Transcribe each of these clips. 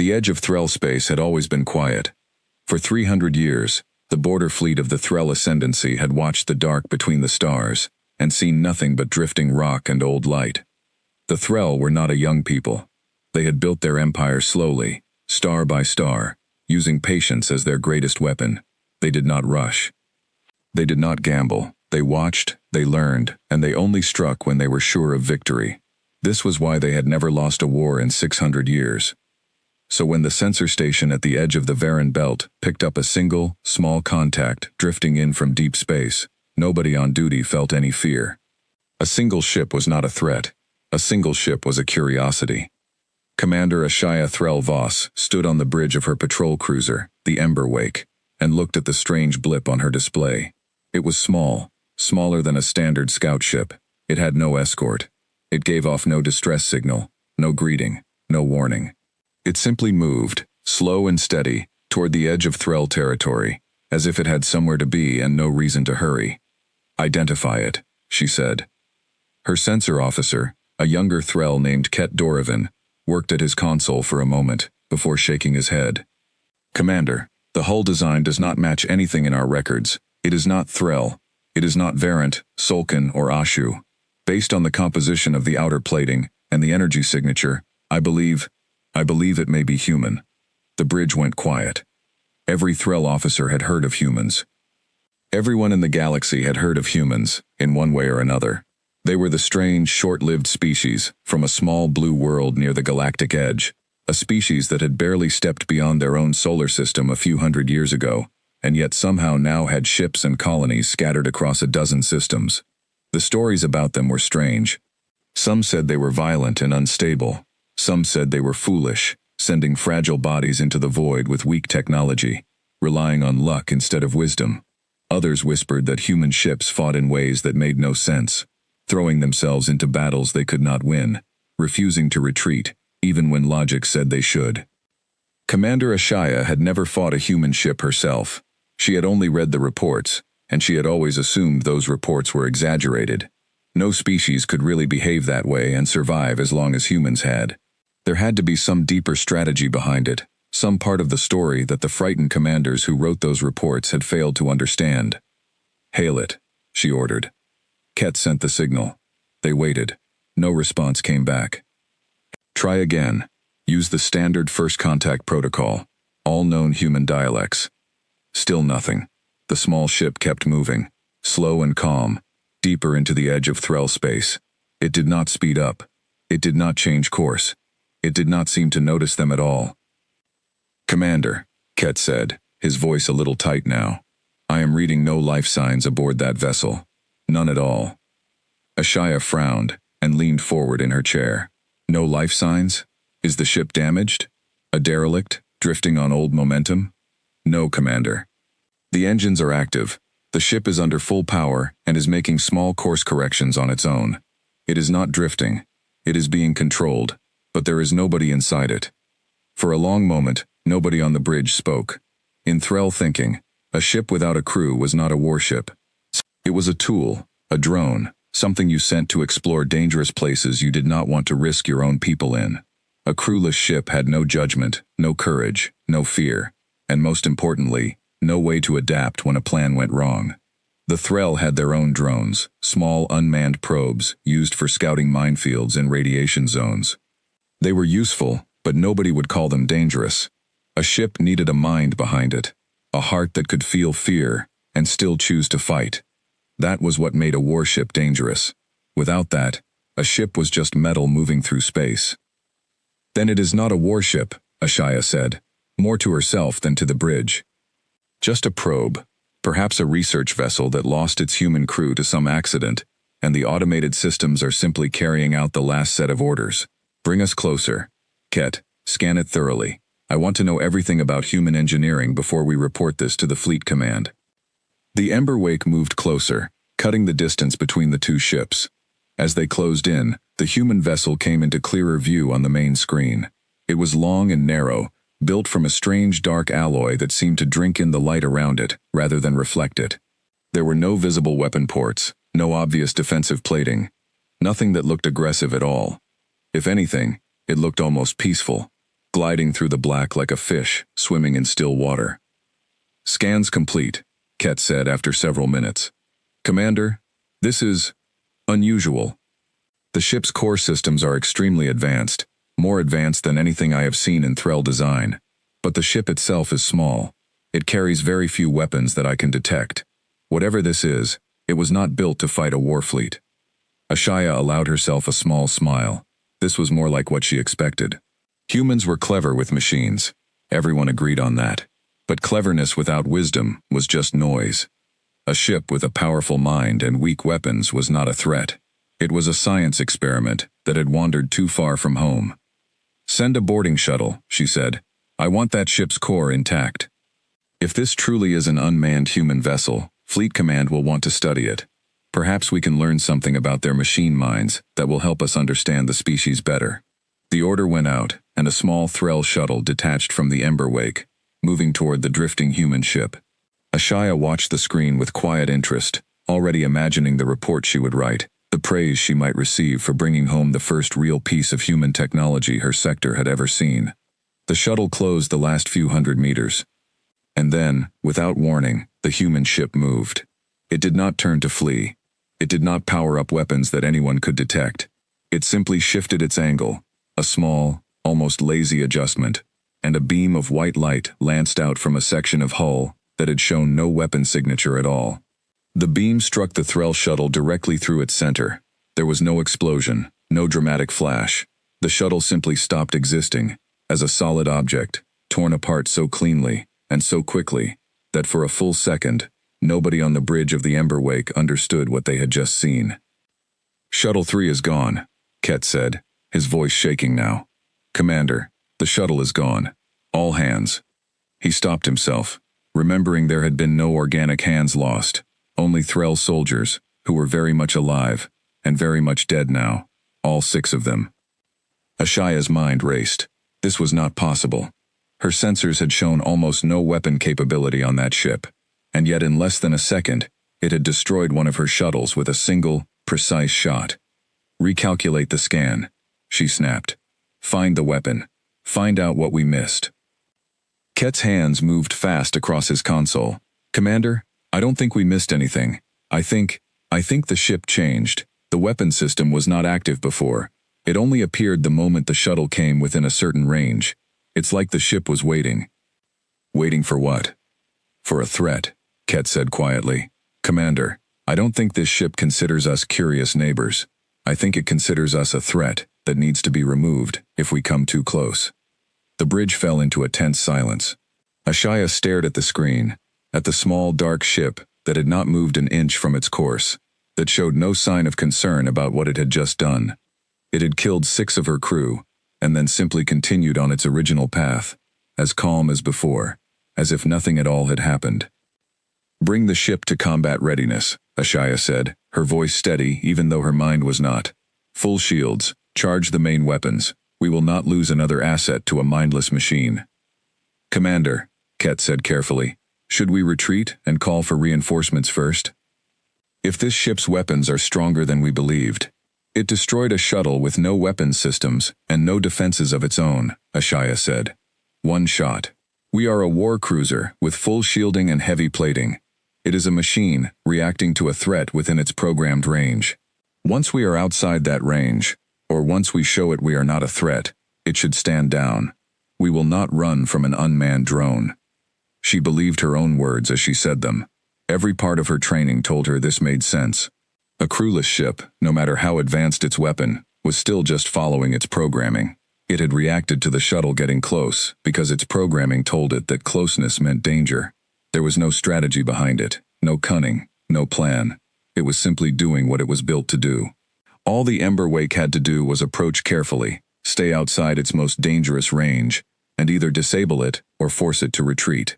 The edge of Threll space had always been quiet. For 300 years, the border fleet of the Threll Ascendancy had watched the dark between the stars, and seen nothing but drifting rock and old light. The Threll were not a young people. They had built their empire slowly, star by star, using patience as their greatest weapon. They did not rush. They did not gamble. They watched, they learned, and they only struck when they were sure of victory. This was why they had never lost a war in 600 years. So when the sensor station at the edge of the Varan belt picked up a single, small contact drifting in from deep space, nobody on duty felt any fear. A single ship was not a threat. A single ship was a curiosity. Commander Ashaya Threll Voss stood on the bridge of her patrol cruiser, the Emberwake, and looked at the strange blip on her display. It was small, smaller than a standard scout ship. It had no escort. It gave off no distress signal, no greeting, no warning. It simply moved, slow and steady, toward the edge of Threll territory, as if it had somewhere to be and no reason to hurry. "Identify it," she said. Her sensor officer, a younger Threll named Ket Doravan, worked at his console for a moment, before shaking his head. "Commander, the hull design does not match anything in our records. It is not Threll. It is not Varant, Solkin, or Ashu. Based on the composition of the outer plating and the energy signature, I believe it may be human." The bridge went quiet. Every Threll officer had heard of humans. Everyone in the galaxy had heard of humans, in one way or another. They were the strange, short-lived species from a small blue world near the galactic edge, a species that had barely stepped beyond their own solar system a few hundred years ago, and yet somehow now had ships and colonies scattered across a dozen systems. The stories about them were strange. Some said they were violent and unstable. Some said they were foolish, sending fragile bodies into the void with weak technology, relying on luck instead of wisdom. Others whispered that human ships fought in ways that made no sense, throwing themselves into battles they could not win, refusing to retreat, even when logic said they should. Commander Ashaya had never fought a human ship herself. She had only read the reports, and she had always assumed those reports were exaggerated. No species could really behave that way and survive as long as humans had. There had to be some deeper strategy behind it, some part of the story that the frightened commanders who wrote those reports had failed to understand. "Hail it," she ordered. Ket sent the signal. They waited. No response came back. "Try again. Use the standard first contact protocol, all known human dialects." Still nothing. The small ship kept moving, slow and calm, deeper into the edge of Threll space. It did not speed up. It did not change course. It did not seem to notice them at all. "Commander," Ket said, his voice a little tight now, "I am reading no life signs aboard that vessel. None at all." Ashaya frowned and leaned forward in her chair. "No life signs? Is the ship damaged? A derelict, drifting on old momentum?" "No, Commander. The engines are active. The ship is under full power and is making small course corrections on its own. It is not drifting. It is being controlled, but there is nobody inside it." For a long moment, nobody on the bridge spoke. In Threll thinking, a ship without a crew was not a warship. It was a tool, a drone, something you sent to explore dangerous places you did not want to risk your own people in. A crewless ship had no judgment, no courage, no fear, and most importantly, no way to adapt when a plan went wrong. The Threll had their own drones, small unmanned probes used for scouting minefields and radiation zones. They were useful, but nobody would call them dangerous. A ship needed a mind behind it, a heart that could feel fear and still choose to fight. That was what made a warship dangerous. Without that, a ship was just metal moving through space. "Then it is not a warship," Ashaya said, more to herself than to the bridge. "Just a probe, perhaps a research vessel that lost its human crew to some accident, and the automated systems are simply carrying out the last set of orders. Bring us closer. Ket, scan it thoroughly. I want to know everything about human engineering before we report this to the Fleet Command." The Emberwake moved closer, cutting the distance between the two ships. As they closed in, the human vessel came into clearer view on the main screen. It was long and narrow, built from a strange dark alloy that seemed to drink in the light around it, rather than reflect it. There were no visible weapon ports, no obvious defensive plating, nothing that looked aggressive at all. If anything, it looked almost peaceful. gliding through the black like a fish swimming in still water. "Scans complete," Ket said after several minutes. "Commander, this is unusual. The ship's core systems are extremely advanced, more advanced than anything I have seen in Threll design. But the ship itself is small. It carries very few weapons that I can detect. Whatever this is, it was not built to fight a war fleet." Ashaya allowed herself a small smile. This was more like what she expected. Humans were clever with machines. Everyone agreed on that. But cleverness without wisdom was just noise. A ship with a powerful mind and weak weapons was not a threat. It was a science experiment that had wandered too far from home. "Send a boarding shuttle," she said. "I want that ship's core intact." If this truly is an unmanned human vessel, Fleet Command will want to study it. Perhaps we can learn something about their machine minds that will help us understand the species better. The order went out, and a small Threll shuttle detached from the Ember Wake, moving toward the drifting human ship. Ashaya watched the screen with quiet interest, already imagining the report she would write, the praise she might receive for bringing home the first real piece of human technology her sector had ever seen. The shuttle closed the last few hundred meters. And then, without warning, the human ship moved. It did not turn to flee. It did not power up weapons that anyone could detect. It simply shifted its angle, a small, almost lazy adjustment, and a beam of white light lanced out from a section of hull that had shown no weapon signature at all. The beam struck the Threll shuttle directly through its center. There was no explosion, no dramatic flash. The shuttle simply stopped existing, as a solid object, torn apart so cleanly and so quickly that for a full second, nobody on the bridge of the Ember Wake understood what they had just seen. "Shuttle 3 is gone," Ket said, his voice shaking now. "Commander, the shuttle is gone. All hands." He stopped himself, remembering there had been no organic hands lost, only Threll soldiers, who were very much alive, and very much dead now, all 6 of them. Ashaya's mind raced. This was not possible. Her sensors had shown almost no weapon capability on that ship, and yet in less than a second, it had destroyed one of her shuttles with a single, precise shot. "Recalculate the scan," she snapped. "Find the weapon. Find out what we missed." Ket's hands moved fast across his console. "Commander, I don't think we missed anything. I think the ship changed. The weapon system was not active before. It only appeared the moment the shuttle came within a certain range. It's like the ship was waiting." "Waiting for what?" "For a threat," Ket said quietly. "Commander, I don't think this ship considers us curious neighbors. I think it considers us a threat that needs to be removed if we come too close." The bridge fell into a tense silence. Ashaya stared at the screen, at the small dark ship that had not moved an inch from its course, that showed no sign of concern about what it had just done. It had killed 6 of her crew, and then simply continued on its original path, as calm as before, as if nothing at all had happened. "Bring the ship to combat readiness," Ashaya said, her voice steady even though her mind was not. "Full shields, charge the main weapons. We will not lose another asset to a mindless machine." "Commander," Ket said carefully, "should we retreat and call for reinforcements first?" "If this ship's weapons are stronger than we believed, it destroyed a shuttle with no weapons systems and no defenses of its own," Ashaya said. "One shot. We are a war cruiser with full shielding and heavy plating. It is a machine reacting to a threat within its programmed range. Once we are outside that range, or once we show it we are not a threat, it should stand down. We will not run from an unmanned drone." She believed her own words as she said them. Every part of her training told her this made sense. A crewless ship, no matter how advanced its weapon, was still just following its programming. It had reacted to the shuttle getting close because its programming told it that closeness meant danger. There was no strategy behind it, no cunning, no plan. It was simply doing what it was built to do. All the Ember Wake had to do was approach carefully, stay outside its most dangerous range, and either disable it or force it to retreat.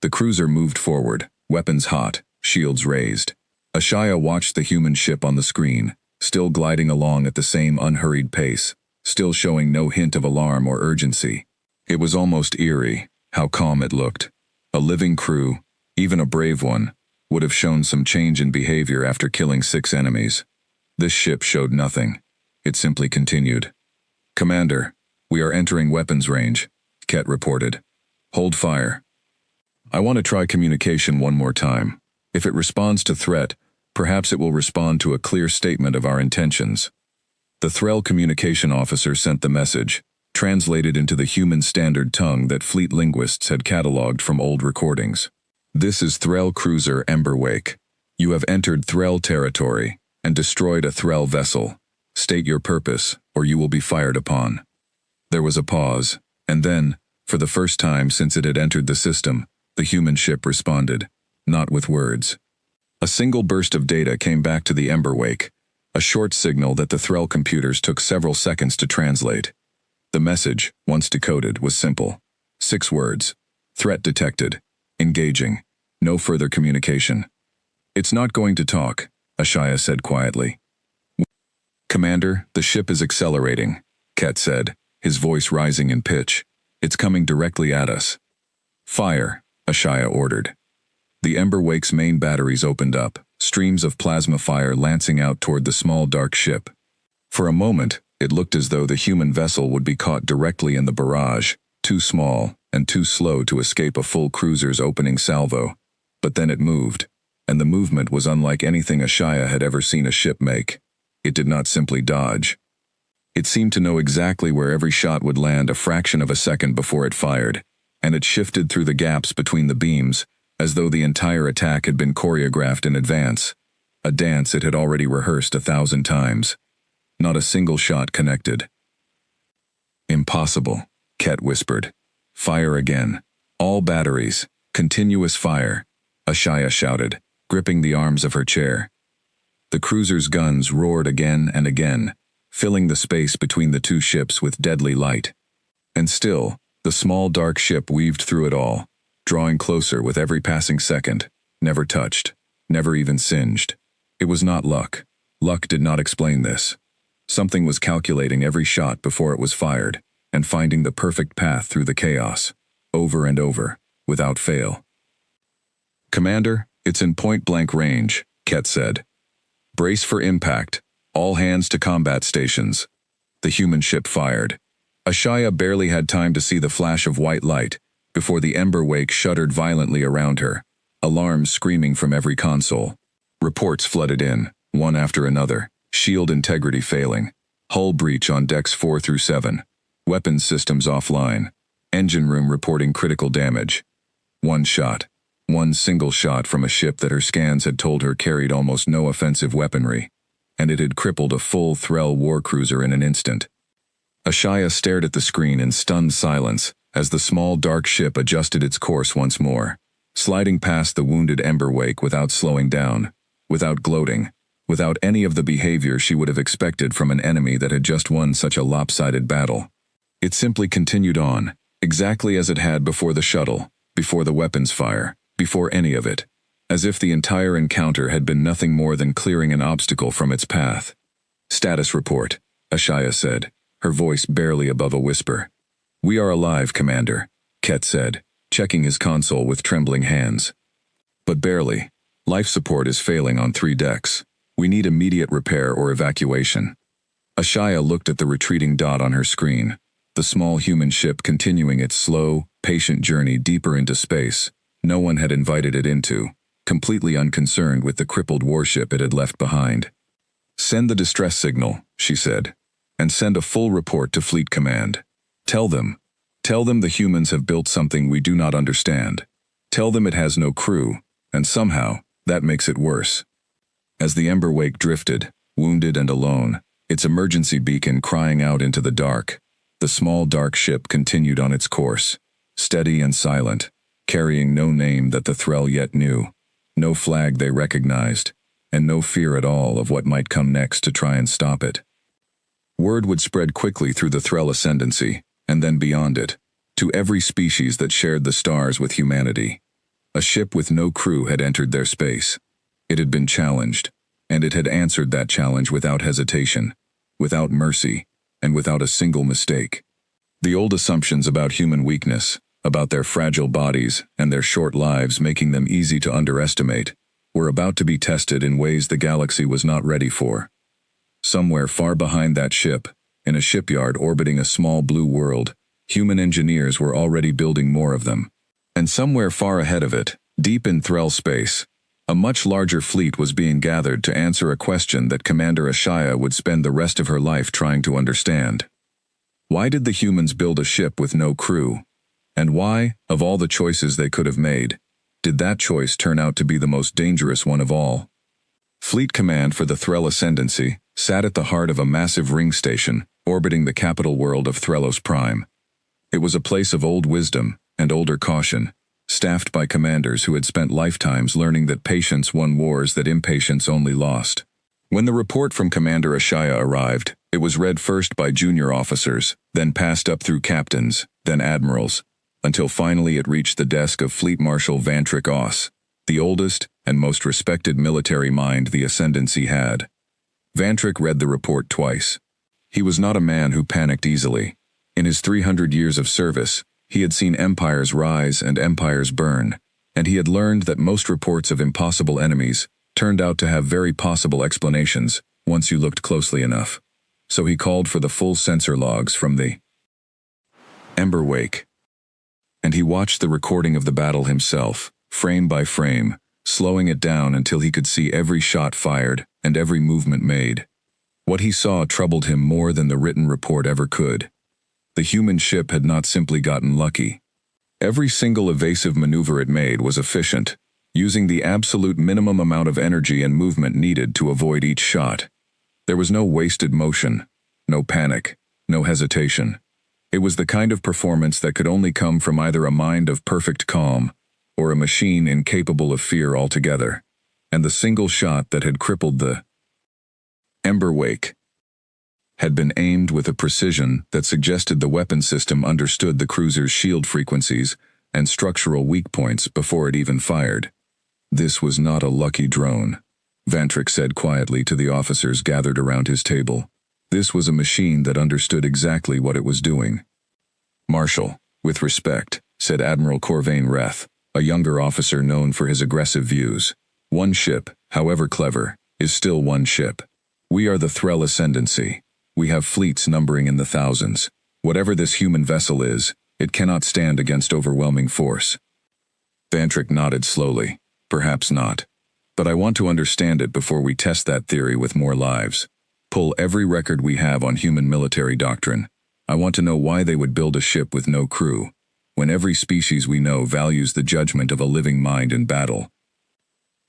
The cruiser moved forward, weapons hot, shields raised. Ashaya watched the human ship on the screen, still gliding along at the same unhurried pace, still showing no hint of alarm or urgency. It was almost eerie, how calm it looked. A living crew, even a brave one, would have shown some change in behavior after killing 6 enemies. This ship showed nothing. It simply continued. "Commander, We are entering weapons range, Ket reported. Hold fire. I want to try communication one more time. If it responds to threat, perhaps it will respond to a clear statement of our intentions. The Threll communication officer sent the message, translated into the human standard tongue that fleet linguists had catalogued from old recordings. This is Threll cruiser Emberwake. You have entered Threll territory and destroyed a Threll vessel. State your purpose, or you will be fired upon. There was a pause, and then, for the first time since it had entered the system, the human ship responded, not with words. A single burst of data came back to the Emberwake, a short signal that the Threll computers took several seconds to translate. The message, once decoded, was simple. 6 words. Threat detected. Engaging. No further communication. It's not going to talk, HFY said quietly. Commander, the ship is accelerating, Ket said, his voice rising in pitch. It's coming directly at us. Fire, HFY ordered. The Emberwake's main batteries opened up, streams of plasma fire lancing out toward the small dark ship. For a moment, it looked as though the human vessel would be caught directly in the barrage, too small and too slow to escape a full cruiser's opening salvo. But then it moved, and the movement was unlike anything HFY had ever seen a ship make. It did not simply dodge. It seemed to know exactly where every shot would land a fraction of a second before it fired, and it shifted through the gaps between the beams, as though the entire attack had been choreographed in advance, a dance it had already rehearsed 1,000 times. Not a single shot connected. Impossible, Ket whispered. Fire again. All batteries. Continuous fire, HFY shouted, gripping the arms of her chair. The cruiser's guns roared again and again, filling the space between the two ships with deadly light. And still, the small dark ship weaved through it all, drawing closer with every passing second, never touched, never even singed. It was not luck. Luck did not explain this. Something was calculating every shot before it was fired, and finding the perfect path through the chaos, over and over, without fail. Commander, it's in point-blank range, Ket said. Brace for impact. All hands to combat stations. The human ship fired. HFY barely had time to see the flash of white light before the Emberwake shuddered violently around her, alarms screaming from every console. Reports flooded in, one after another, shield integrity failing, hull breach on decks 4 through 7, weapons systems offline, engine room reporting critical damage. One single shot from a ship that her scans had told her carried almost no offensive weaponry, and it had crippled a full Threll warcruiser in an instant. HFY stared at the screen in stunned silence as the small dark ship adjusted its course once more, sliding past the wounded Emberwake without slowing down, without gloating, without any of the behavior she would have expected from an enemy that had just won such a lopsided battle. It simply continued on, exactly as it had before the shuttle, before the weapons fire, before any of it, as if the entire encounter had been nothing more than clearing an obstacle from its path. Status report, HFY said, her voice barely above a whisper. We are alive, Commander, Ket said, checking his console with trembling hands. But barely. Life support is failing on 3 decks. We need immediate repair or evacuation. HFY looked at the retreating dot on her screen, the small human ship continuing its slow, patient journey deeper into space no one had invited it into, completely unconcerned with the crippled warship it had left behind. Send the distress signal, she said, and send a full report to Fleet Command. Tell them the humans have built something we do not understand. Tell them it has no crew, and somehow, that makes it worse. As the Emberwake drifted, wounded and alone, its emergency beacon crying out into the dark, the small dark ship continued on its course, steady and silent, carrying no name that the Threll yet knew, no flag they recognized, and no fear at all of what might come next to try and stop it. Word would spread quickly through the Threll ascendancy, and then beyond it, to every species that shared the stars with humanity. A ship with no crew had entered their space. It had been challenged, and it had answered that challenge without hesitation, without mercy, and without a single mistake. The old assumptions about human weakness, about their fragile bodies and their short lives making them easy to underestimate, were about to be tested in ways the galaxy was not ready for. Somewhere far behind that ship, in a shipyard orbiting a small blue world, human engineers were already building more of them. And somewhere far ahead of it, deep in Threll space, a much larger fleet was being gathered to answer a question that Commander HFY would spend the rest of her life trying to understand. Why did the humans build a ship with no crew? And why, of all the choices they could have made, did that choice turn out to be the most dangerous one of all? Fleet Command for the Threll Ascendancy sat at the heart of a massive ring station orbiting the capital world of Threllos Prime. It was a place of old wisdom and older caution, staffed by commanders who had spent lifetimes learning that patience won wars that impatience only lost. When the report from Commander HFY arrived, it was read first by junior officers, then passed up through captains, then admirals, until finally it reached the desk of Fleet Marshal Vantrick Oss, the oldest and most respected military mind the Ascendancy had. Vantrick read the report twice. He was not a man who panicked easily. In his 300 years of service, he had seen empires rise and empires burn, and he had learned that most reports of impossible enemies turned out to have very possible explanations once you looked closely enough. So he called for the full sensor logs from the Ember Wake. And he watched the recording of the battle himself, frame by frame, slowing it down until he could see every shot fired and every movement made. What he saw troubled him more than the written report ever could. The human ship had not simply gotten lucky. Every single evasive maneuver it made was efficient, using the absolute minimum amount of energy and movement needed to avoid each shot. There was no wasted motion, no panic, no hesitation. It was the kind of performance that could only come from either a mind of perfect calm or a machine incapable of fear altogether. And the single shot that had crippled the Ember Wake had been aimed with a precision that suggested the weapon system understood the cruiser's shield frequencies and structural weak points before it even fired. This was not a lucky drone, Vantrick said quietly to the officers gathered around his table. This was a machine that understood exactly what it was doing. Marshal, with respect, said Admiral Corvain Reth, a younger officer known for his aggressive views. One ship, however clever, is still one ship. We are the Threll Ascendancy. We have fleets numbering in the thousands. Whatever this human vessel is, it cannot stand against overwhelming force. Vantrick nodded slowly. Perhaps not. But I want to understand it before we test that theory with more lives. Pull every record we have on human military doctrine. I want to know why they would build a ship with no crew, when every species we know values the judgment of a living mind in battle.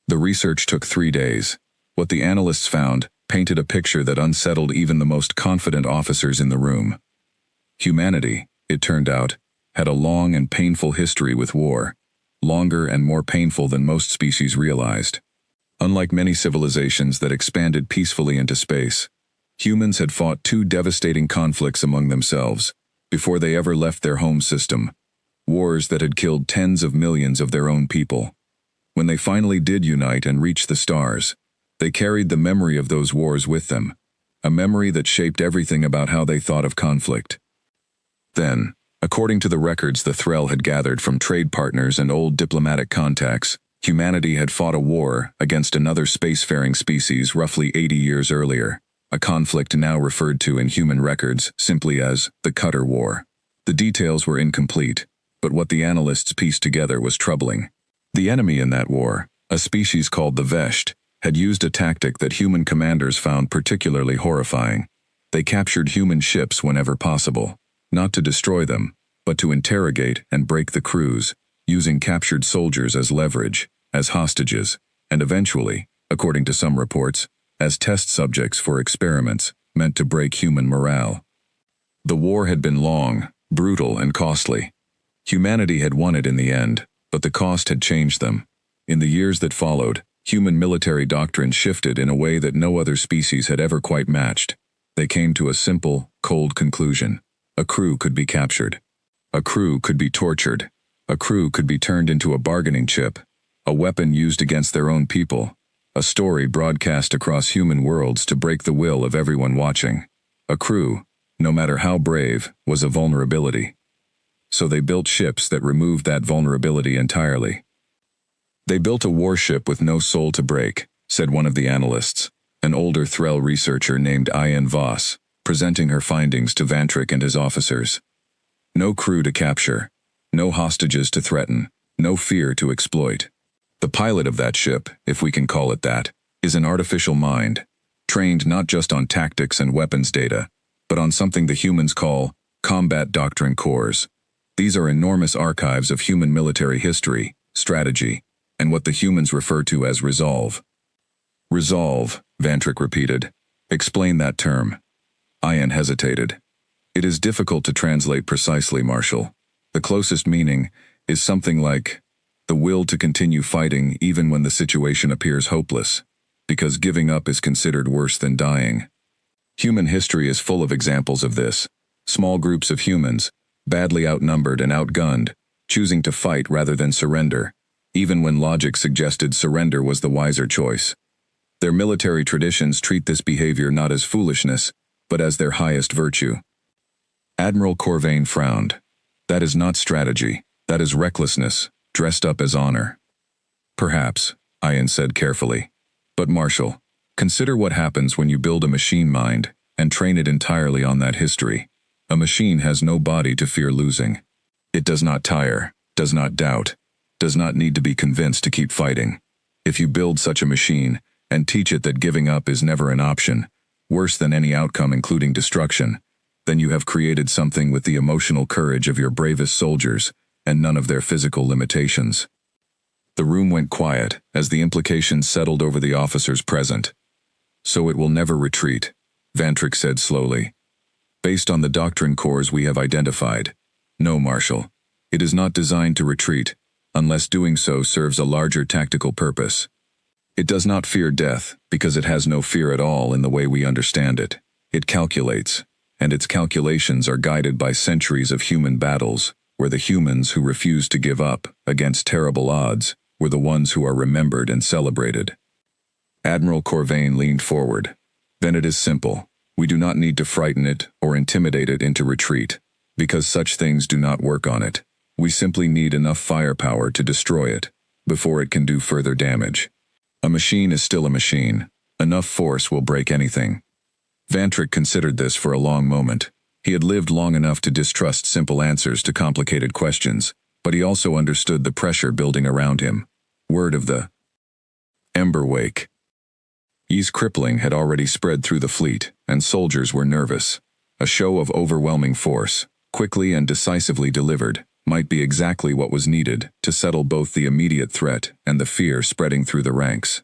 The research took 3 days. What the analysts found painted a picture that unsettled even the most confident officers in the room. Humanity, it turned out, had a long and painful history with war, longer and more painful than most species realized. Unlike many civilizations that expanded peacefully into space, humans had fought 2 devastating conflicts among themselves before they ever left their home system, wars that had killed tens of millions of their own people. When they finally did unite and reach the stars, they carried the memory of those wars with them, a memory that shaped everything about how they thought of conflict. Then, according to the records the Threll had gathered from trade partners and old diplomatic contacts, humanity had fought a war against another spacefaring species roughly 80 years earlier, a conflict now referred to in human records simply as the Cutter War. The details were incomplete, but what the analysts pieced together was troubling. The enemy in that war, a species called the Vesht, had used a tactic that human commanders found particularly horrifying. They captured human ships whenever possible, not to destroy them, but to interrogate and break the crews, using captured soldiers as leverage, as hostages, and eventually, according to some reports, as test subjects for experiments meant to break human morale. The war had been long, brutal, and costly. Humanity had won it in the end, but the cost had changed them. In the years that followed, human military doctrine shifted in a way that no other species had ever quite matched. They came to a simple, cold conclusion. A crew could be captured. A crew could be tortured. A crew could be turned into a bargaining chip, a weapon used against their own people, a story broadcast across human worlds to break the will of everyone watching. A crew, no matter how brave, was a vulnerability. So they built ships that removed that vulnerability entirely. They built a warship with no soul to break, said one of the analysts, an older Threll researcher named Ian Voss. presenting her findings to Vantrick and his officers. No crew to capture, no hostages to threaten, no fear to exploit. The pilot of that ship, if we can call it that, is an artificial mind, trained not just on tactics and weapons data, but on something the humans call combat doctrine cores. These are enormous archives of human military history, strategy, and what the humans refer to as resolve. Resolve, Vantrick repeated. Explain that term. Ian hesitated. It is difficult to translate precisely, Marshal. The closest meaning is something like the will to continue fighting even when the situation appears hopeless, because giving up is considered worse than dying. Human history is full of examples of this. Small groups of humans, badly outnumbered and outgunned, choosing to fight rather than surrender, even when logic suggested surrender was the wiser choice. Their military traditions treat this behavior not as foolishness, but as their highest virtue. Admiral Corvain frowned. That is not strategy, that is recklessness, dressed up as honor. Perhaps, Ian said carefully. But Marshal, consider what happens when you build a machine mind and train it entirely on that history. A machine has no body to fear losing. It does not tire, does not doubt, does not need to be convinced to keep fighting. If you build such a machine and teach it that giving up is never an option, worse than any outcome including destruction, then you have created something with the emotional courage of your bravest soldiers and none of their physical limitations. The room went quiet as the implications settled over the officers present. So it will never retreat, Vantrick said slowly. Based on the doctrine cores we have identified, no, Marshal. It is not designed to retreat, unless doing so serves a larger tactical purpose. It does not fear death, because it has no fear at all in the way we understand it. It calculates, and its calculations are guided by centuries of human battles, where the humans who refuse to give up, against terrible odds, were the ones who are remembered and celebrated. Admiral Corvain leaned forward. Then it is simple. We do not need to frighten it or intimidate it into retreat, because such things do not work on it. We simply need enough firepower to destroy it, before it can do further damage. A machine is still a machine. Enough force will break anything. Vantrick considered this for a long moment. He had lived long enough to distrust simple answers to complicated questions, but he also understood the pressure building around him. Word of the Emberwake. Ye's crippling had already spread through the fleet, and soldiers were nervous. A show of overwhelming force, quickly and decisively delivered, might be exactly what was needed to settle both the immediate threat and the fear spreading through the ranks.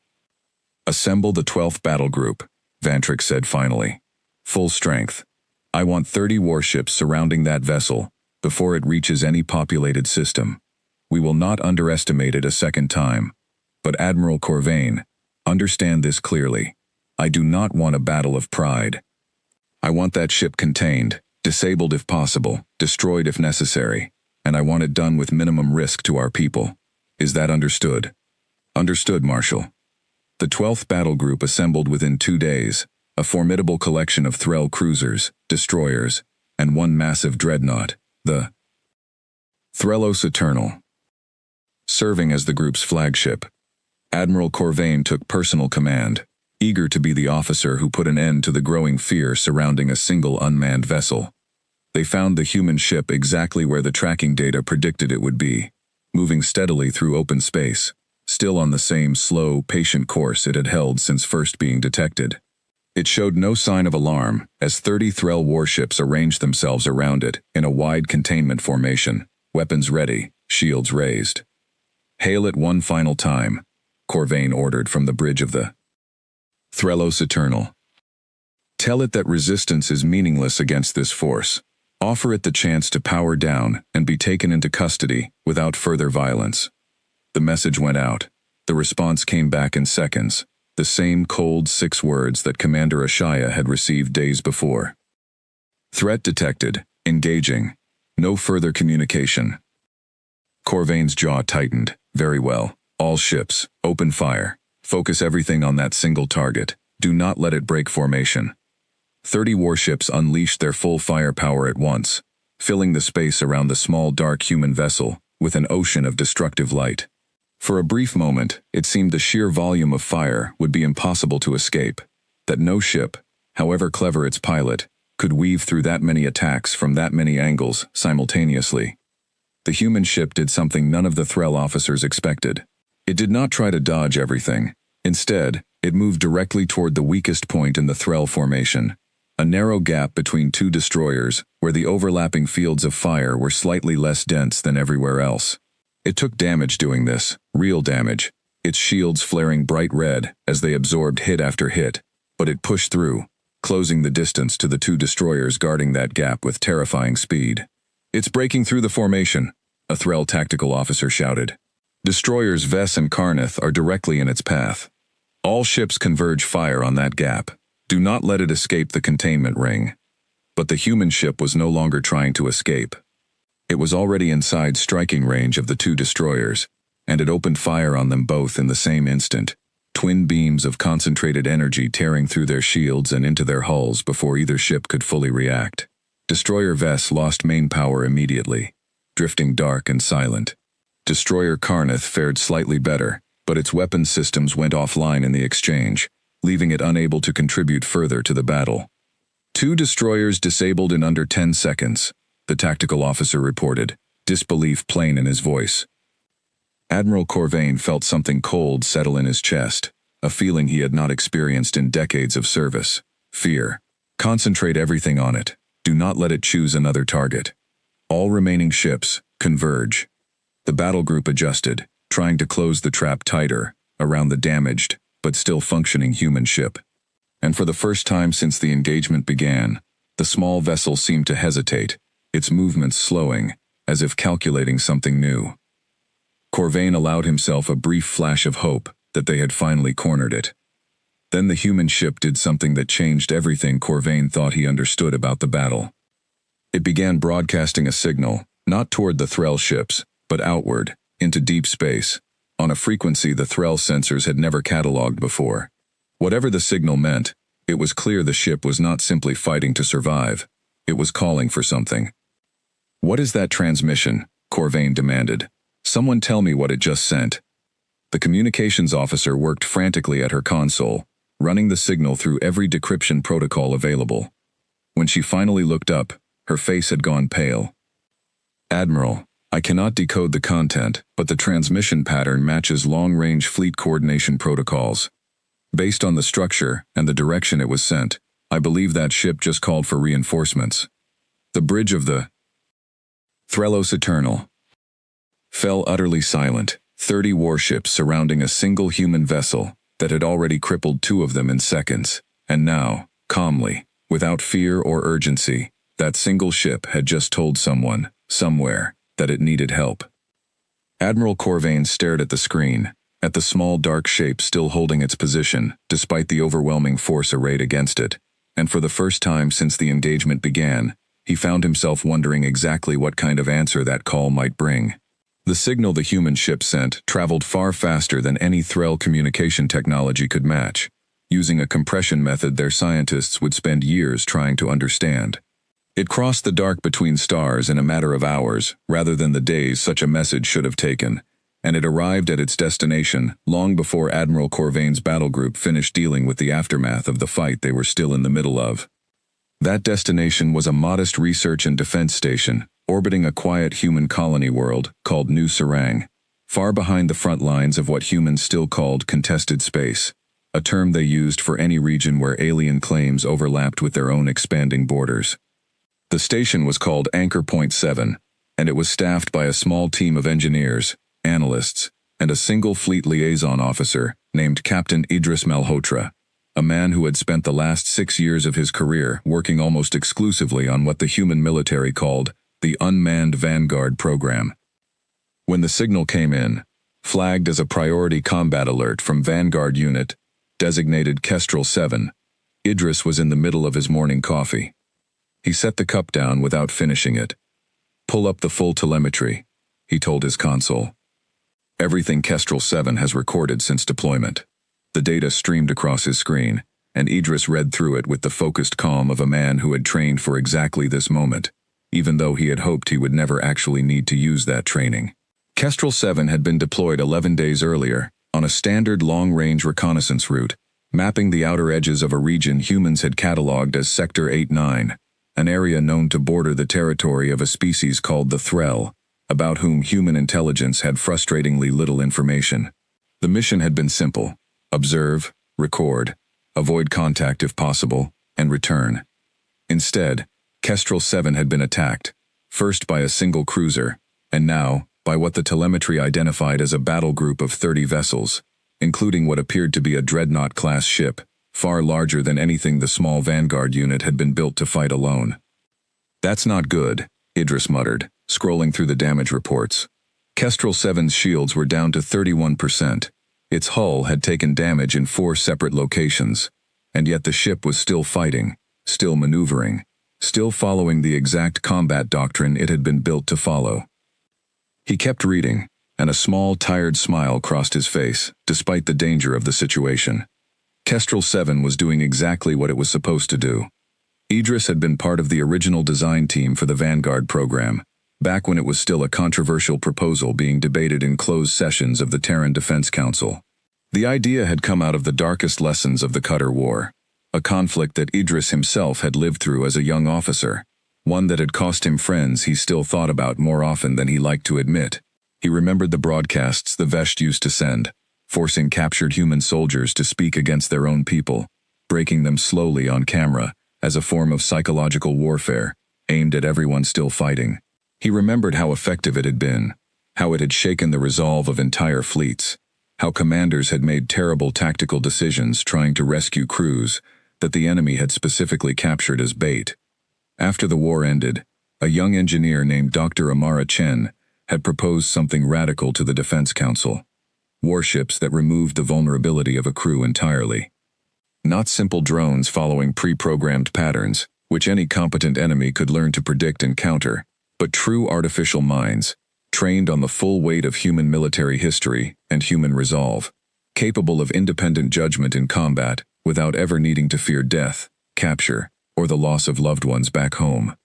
Assemble the 12th Battle Group, Vantrick said finally. Full strength. I want 30 warships surrounding that vessel before it reaches any populated system. We will not underestimate it a second time. But Admiral Corvain, understand this clearly. I do not want a battle of pride. I want that ship contained, disabled if possible, destroyed if necessary, and I want it done with minimum risk to our people. Is that understood? Understood, Marshal. The 12th Battle Group assembled within 2 days, a formidable collection of Threll cruisers, destroyers, and one massive dreadnought, the Threllos Eternal. Serving as the group's flagship, Admiral Corvain took personal command, eager to be the officer who put an end to the growing fear surrounding a single unmanned vessel. They found the human ship exactly where the tracking data predicted it would be, moving steadily through open space, still on the same slow, patient course it had held since first being detected. It showed no sign of alarm as 30 Threll warships arranged themselves around it in a wide containment formation, weapons ready, shields raised. Hail it one final time, Corvain ordered from the bridge of the Threllos Eternal. Tell it that resistance is meaningless against this force. Offer it the chance to power down and be taken into custody without further violence. The message went out. The response came back in seconds, the same cold 6 words that Commander Ashaya had received days before. Threat detected, engaging. No further communication. Corvain's jaw tightened. Very well. All ships, open fire. Focus everything on that single target. Do not let it break formation. 30 warships unleashed their full firepower at once, filling the space around the small dark human vessel with an ocean of destructive light. For a brief moment, it seemed the sheer volume of fire would be impossible to escape, that no ship, however clever its pilot, could weave through that many attacks from that many angles simultaneously. The human ship did something none of the Threll officers expected. It did not try to dodge everything. Instead, it moved directly toward the weakest point in the Threll formation, a narrow gap between two destroyers where the overlapping fields of fire were slightly less dense than everywhere else. It took damage doing this, real damage, its shields flaring bright red as they absorbed hit after hit, but it pushed through, closing the distance to the two destroyers guarding that gap with terrifying speed. "It's breaking through the formation," a Threll tactical officer shouted. "Destroyers Vess and Karnath are directly in its path. All ships converge fire on that gap. Do not let it escape the containment ring." But the human ship was no longer trying to escape. It was already inside striking range of the two destroyers, and it opened fire on them both in the same instant, twin beams of concentrated energy tearing through their shields and into their hulls before either ship could fully react. Destroyer Vess lost main power immediately, drifting dark and silent. Destroyer Karnath fared slightly better, but its weapons systems went offline in the exchange, leaving it unable to contribute further to the battle. "Two destroyers disabled in under 10 seconds, the tactical officer reported, disbelief plain in his voice. Admiral Corvain felt something cold settle in his chest, a feeling he had not experienced in decades of service. Fear. Concentrate everything on it. Do not let it choose another target. All remaining ships, converge. The battle group adjusted, trying to close the trap tighter, around the damaged, but still functioning human ship. And for the first time since the engagement began, the small vessel seemed to hesitate, its movements slowing, as if calculating something new. Corvain allowed himself a brief flash of hope that they had finally cornered it. Then the human ship did something that changed everything Corvain thought he understood about the battle. It began broadcasting a signal, not toward the Threll ships, but outward, into deep space, on a frequency the Threll sensors had never catalogued before. Whatever the signal meant, it was clear the ship was not simply fighting to survive, it was calling for something. "What is that transmission?" Corvain demanded. "Someone tell me what it just sent." The communications officer worked frantically at her console, running the signal through every decryption protocol available. When she finally looked up, her face had gone pale. "Admiral, I cannot decode the content, but the transmission pattern matches long-range fleet coordination protocols. Based on the structure and the direction it was sent, I believe that ship just called for reinforcements. The bridge of the Threllos Eternal fell utterly silent, 30 warships surrounding a single human vessel that had already crippled 2 of them in seconds, and now, calmly, without fear or urgency, that single ship had just told someone, somewhere, that it needed help. Admiral Corvain stared at the screen, at the small dark shape still holding its position, despite the overwhelming force arrayed against it, and for the first time since the engagement began, he found himself wondering exactly what kind of answer that call might bring. The signal the human ship sent traveled far faster than any Threll communication technology could match, using a compression method their scientists would spend years trying to understand. It crossed the dark between stars in a matter of hours, rather than the days such a message should have taken, and it arrived at its destination long before Admiral Corvain's battle group finished dealing with the aftermath of the fight they were still in the middle of. That destination was a modest research and defense station, orbiting a quiet human colony world called New Serang, far behind the front lines of what humans still called contested space, a term they used for any region where alien claims overlapped with their own expanding borders. The station was called Anchor Point 7, and it was staffed by a small team of engineers, analysts, and a single fleet liaison officer named Captain Idris Malhotra, a man who had spent the last 6 years of his career working almost exclusively on what the human military called the Unmanned Vanguard program. When the signal came in, flagged as a priority combat alert from Vanguard Unit, designated Kestrel 7, Idris was in the middle of his morning coffee. He set the cup down without finishing it. "Pull up the full telemetry," he told his console. "Everything Kestrel 7 has recorded since deployment." The data streamed across his screen, and Idris read through it with the focused calm of a man who had trained for exactly this moment, even though he had hoped he would never actually need to use that training. Kestrel 7 had been deployed 11 days earlier, on a standard long-range reconnaissance route, mapping the outer edges of a region humans had catalogued as Sector 8-9, an area known to border the territory of a species called the Threll, about whom human intelligence had frustratingly little information. The mission had been simple: observe, record, avoid contact if possible, and return. Instead, Kestrel 7 had been attacked, first by a single cruiser, and now by what the telemetry identified as a battle group of 30 vessels, including what appeared to be a dreadnought-class ship, far larger than anything the small Vanguard unit had been built to fight alone. "That's not good," Idris muttered, scrolling through the damage reports. Kestrel 7's shields were down to 31%. Its hull had taken damage in 4 separate locations, and yet the ship was still fighting, still maneuvering, still following the exact combat doctrine it had been built to follow. He kept reading, and a small, tired smile crossed his face, despite the danger of the situation. Kestrel 7 was doing exactly what it was supposed to do. Idris had been part of the original design team for the Vanguard program, back when it was still a controversial proposal being debated in closed sessions of the Terran Defense Council. The idea had come out of the darkest lessons of the Qatar War, a conflict that Idris himself had lived through as a young officer, one that had cost him friends he still thought about more often than he liked to admit. He remembered the broadcasts the Vesht used to send, forcing captured human soldiers to speak against their own people, breaking them slowly on camera, as a form of psychological warfare, aimed at everyone still fighting. He remembered how effective it had been, how it had shaken the resolve of entire fleets, how commanders had made terrible tactical decisions trying to rescue crews that the enemy had specifically captured as bait. After the war ended, a young engineer named Dr. Amara Chen had proposed something radical to the Defense Council: warships that removed the vulnerability of a crew entirely. Not simple drones following pre-programmed patterns, which any competent enemy could learn to predict and counter, but true artificial minds, trained on the full weight of human military history and human resolve, capable of independent judgment in combat without ever needing to fear death, capture, or the loss of loved ones back home.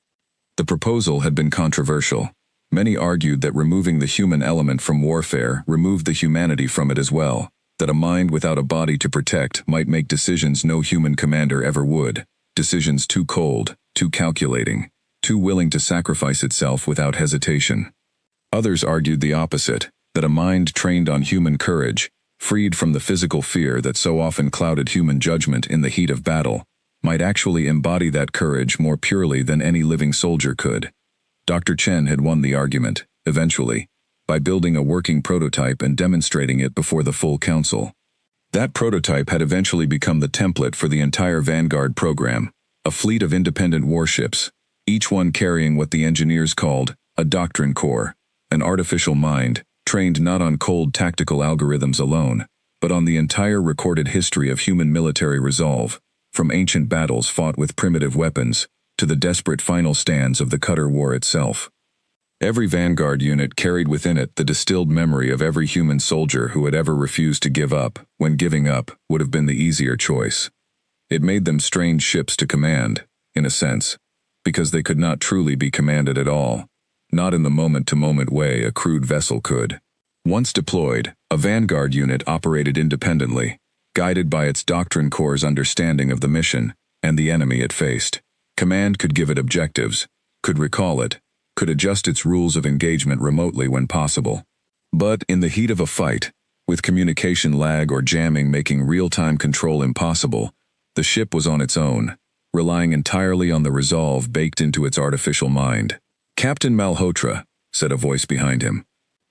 The proposal had been controversial. Many argued that removing the human element from warfare removed the humanity from it as well, that a mind without a body to protect might make decisions no human commander ever would, decisions too cold, too calculating, too willing to sacrifice itself without hesitation. Others argued the opposite, that a mind trained on human courage, freed from the physical fear that so often clouded human judgment in the heat of battle, might actually embody that courage more purely than any living soldier could. Dr. Chen had won the argument, eventually, by building a working prototype and demonstrating it before the full council. That prototype had eventually become the template for the entire Vanguard program, a fleet of independent warships, each one carrying what the engineers called a doctrine core, an artificial mind, trained not on cold tactical algorithms alone, but on the entire recorded history of human military resolve, from ancient battles fought with primitive weapons to the desperate final stands of the Qatar War itself. Every Vanguard unit carried within it the distilled memory of every human soldier who had ever refused to give up when giving up would have been the easier choice. It made them strange ships to command, in a sense, because they could not truly be commanded at all, not in the moment-to-moment way a crewed vessel could. Once deployed, a Vanguard unit operated independently, guided by its doctrine core's understanding of the mission and the enemy it faced. Command could give it objectives, could recall it, could adjust its rules of engagement remotely when possible. But in the heat of a fight, with communication lag or jamming making real-time control impossible, the ship was on its own, relying entirely on the resolve baked into its artificial mind. "Captain Malhotra," said a voice behind him.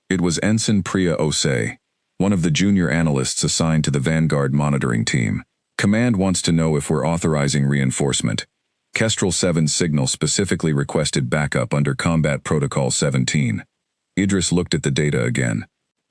It was Ensign Priya Osei, one of the junior analysts assigned to the Vanguard monitoring team. "Command wants to know if we're authorizing reinforcement. Kestrel 7's signal specifically requested backup under Combat Protocol 17. Idris looked at the data again.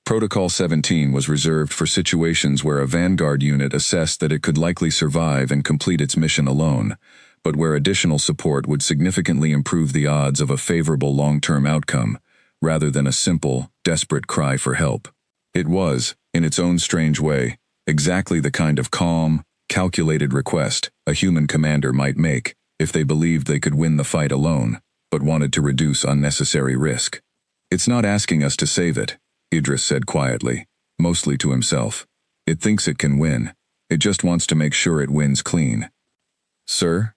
Protocol 17 was reserved for situations where a Vanguard unit assessed that it could likely survive and complete its mission alone, but where additional support would significantly improve the odds of a favorable long-term outcome, rather than a simple, desperate cry for help. It was, in its own strange way, exactly the kind of calm, calculated request a human commander might make if they believed they could win the fight alone, but wanted to reduce unnecessary risk. "It's not asking us to save it," Idris said quietly, mostly to himself. "It thinks it can win. It just wants to make sure it wins clean." "Sir?"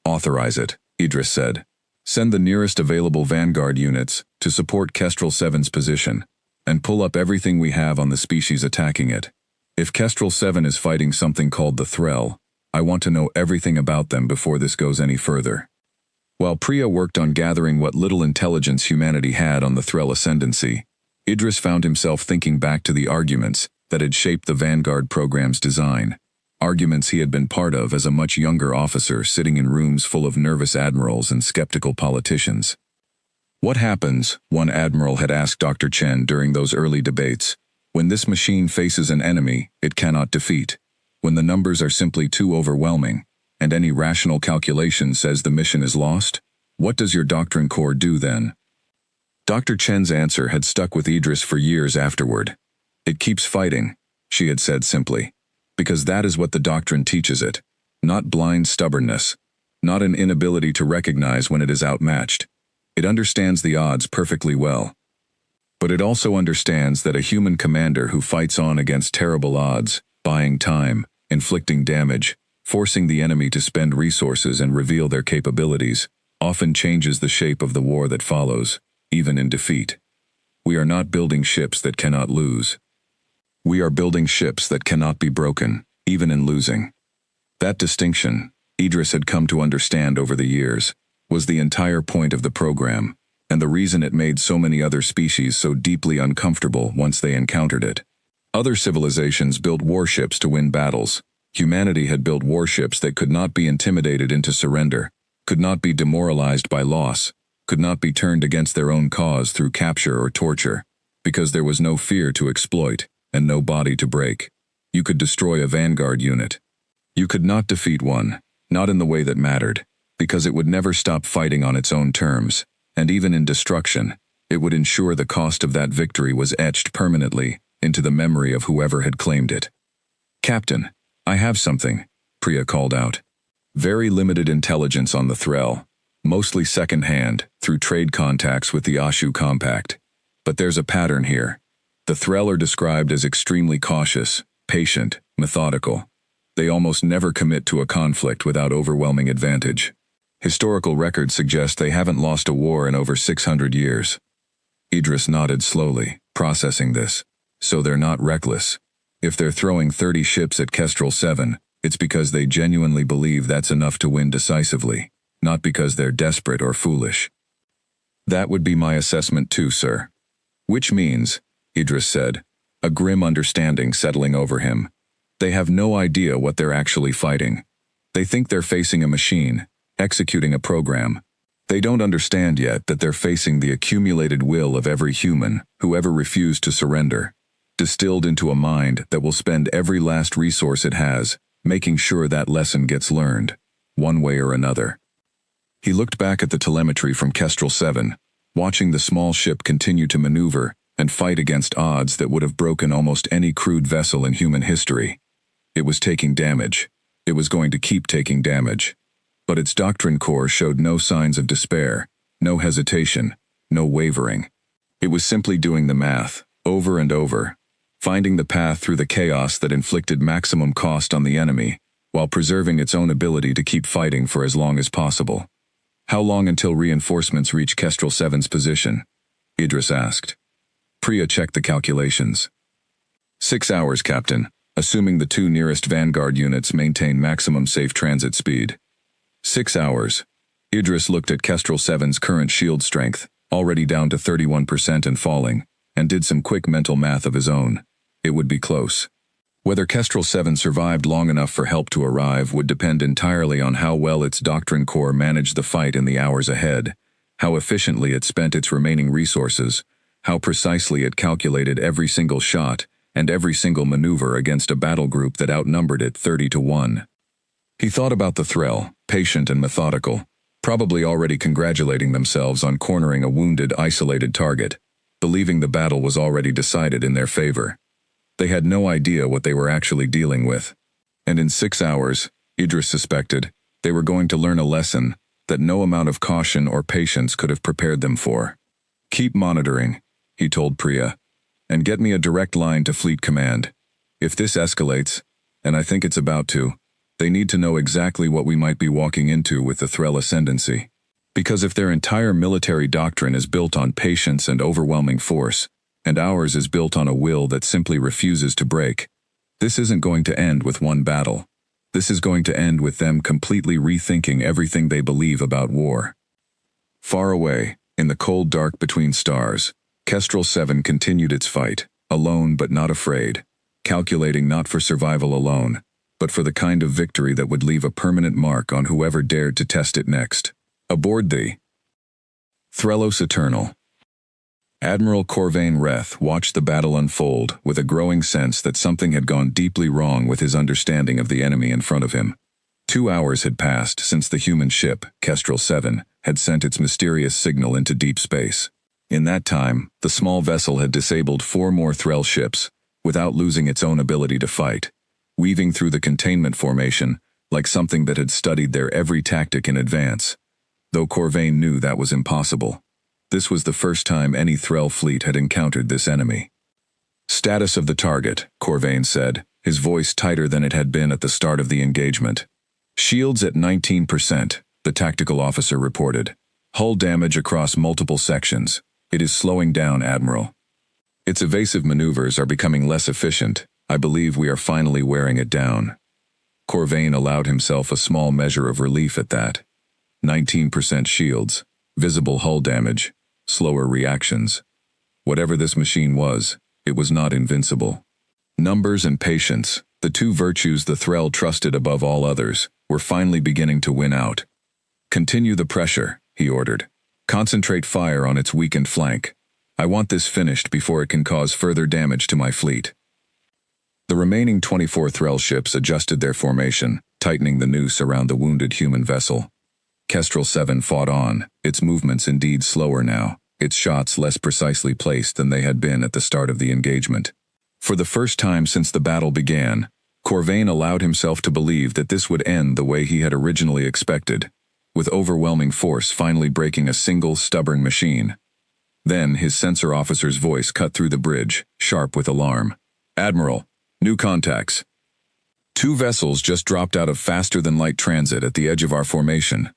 "Authorize it," Idris said. "Send the nearest available vanguard units to support Kestrel 7's position, and pull up everything we have on the species attacking it. If Kestrel 7 is fighting something called the Threll, I want to know everything about them before this goes any further." While Priya worked on gathering what little intelligence humanity had on the Threll ascendancy, Idris found himself thinking back to the arguments that had shaped the Vanguard program's design. Arguments he had been part of as a much younger officer sitting in rooms full of nervous admirals and skeptical politicians. "What happens," one admiral had asked Dr. Chen during those early debates, "when this machine faces an enemy it cannot defeat? When the numbers are simply too overwhelming, and any rational calculation says the mission is lost? What does your doctrine core do then?" Dr. Chen's answer had stuck with Idris for years afterward. "It keeps fighting," she had said simply, "because that is what the doctrine teaches it. Not blind stubbornness, not an inability to recognize when it is outmatched. It understands the odds perfectly well. But it also understands that a human commander who fights on against terrible odds, buying time, inflicting damage, forcing the enemy to spend resources and reveal their capabilities, often changes the shape of the war that follows, even in defeat. We are not building ships that cannot lose. We are building ships that cannot be broken, even in losing." That distinction, Idris had come to understand over the years, was the entire point of the program, and the reason it made so many other species so deeply uncomfortable once they encountered it. Other civilizations built warships to win battles. Humanity had built warships that could not be intimidated into surrender, could not be demoralized by loss, could not be turned against their own cause through capture or torture, because there was no fear to exploit and no body to break. You could destroy a vanguard unit. You could not defeat one, not in the way that mattered, because it would never stop fighting on its own terms, and even in destruction, it would ensure the cost of that victory was etched permanently into the memory of whoever had claimed it. "Captain, I have something," Priya called out. "Very limited intelligence on the Threll, mostly second-hand, through trade contacts with the Ashu Compact. But there's a pattern here. The Threll are described as extremely cautious, patient, methodical. They almost never commit to a conflict without overwhelming advantage. Historical records suggest they haven't lost a war in over 600 years. Idris nodded slowly, processing this. "So they're not reckless. If they're throwing 30 ships at Kestrel 7, it's because they genuinely believe that's enough to win decisively, not because they're desperate or foolish." "That would be my assessment too, sir." "Which means," Idris said, a grim understanding settling over him, "they have no idea what they're actually fighting. They think they're facing a machine, executing a program. They don't understand yet that they're facing the accumulated will of every human who ever refused to surrender, distilled into a mind that will spend every last resource it has, making sure that lesson gets learned, one way or another." He looked back at the telemetry from Kestrel 7, watching the small ship continue to maneuver and fight against odds that would have broken almost any crewed vessel in human history. It was taking damage. It was going to keep taking damage. But its doctrine core showed no signs of despair, no hesitation, no wavering. It was simply doing the math, over and over, finding the path through the chaos that inflicted maximum cost on the enemy, while preserving its own ability to keep fighting for as long as possible. "How long until reinforcements reach Kestrel 7's position?" Idris asked. Priya checked the calculations. 6 hours, Captain, assuming the 2 nearest Vanguard units maintain maximum safe transit speed. 6 hours. Idris looked at Kestrel 7's current shield strength, already down to 31% and falling, and did some quick mental math of his own. It would be close. Whether Kestrel 7 survived long enough for help to arrive would depend entirely on how well its doctrine core managed the fight in the hours ahead, how efficiently it spent its remaining resources, how precisely it calculated every single shot and every single maneuver against a battle group that outnumbered it 30-1. He thought about the Threll, patient and methodical, probably already congratulating themselves on cornering a wounded, isolated target, believing the battle was already decided in their favor. They had no idea what they were actually dealing with. And in 6 hours, Idris suspected, they were going to learn a lesson that no amount of caution or patience could have prepared them for. "Keep monitoring," he told Priya, "and get me a direct line to Fleet Command. If this escalates, and I think it's about to, they need to know exactly what we might be walking into with the Threll ascendancy." Because if their entire military doctrine is built on patience and overwhelming force, and ours is built on a will that simply refuses to break, this isn't going to end with one battle. This is going to end with them completely rethinking everything they believe about war. Far away, in the cold dark between stars, Kestrel 7 continued its fight, alone but not afraid, calculating not for survival alone, but for the kind of victory that would leave a permanent mark on whoever dared to test it next. Aboard the Threlos Eternal. Admiral Corvain Reth watched the battle unfold with a growing sense that something had gone deeply wrong with his understanding of the enemy in front of him. 2 hours had passed since the human ship, Kestrel 7, had sent its mysterious signal into deep space. In that time, the small vessel had disabled 4 more Threll ships, without losing its own ability to fight, weaving through the containment formation like something that had studied their every tactic in advance. Though Corvain knew that was impossible. This was the first time any Threll fleet had encountered this enemy. Status of the target, Corvain said, his voice tighter than it had been at the start of the engagement. Shields at 19%, the tactical officer reported. Hull damage across multiple sections. It is slowing down, Admiral. Its evasive maneuvers are becoming less efficient. I believe we are finally wearing it down. Corvain allowed himself a small measure of relief at that. 19% shields, visible hull damage, slower reactions. Whatever this machine was, it was not invincible. Numbers and patience, the 2 virtues the Threll trusted above all others, were finally beginning to win out. Continue the pressure, he ordered. Concentrate fire on its weakened flank. I want this finished before it can cause further damage to my fleet. The remaining 24 Threll ships adjusted their formation, tightening the noose around the wounded human vessel. Kestrel 7 fought on, its movements indeed slower now, its shots less precisely placed than they had been at the start of the engagement. For the first time since the battle began, Corvain allowed himself to believe that this would end the way he had originally expected, with overwhelming force finally breaking a single stubborn machine. Then his sensor officer's voice cut through the bridge, sharp with alarm. Admiral, new contacts. 2 vessels just dropped out of faster-than-light transit at the edge of our formation.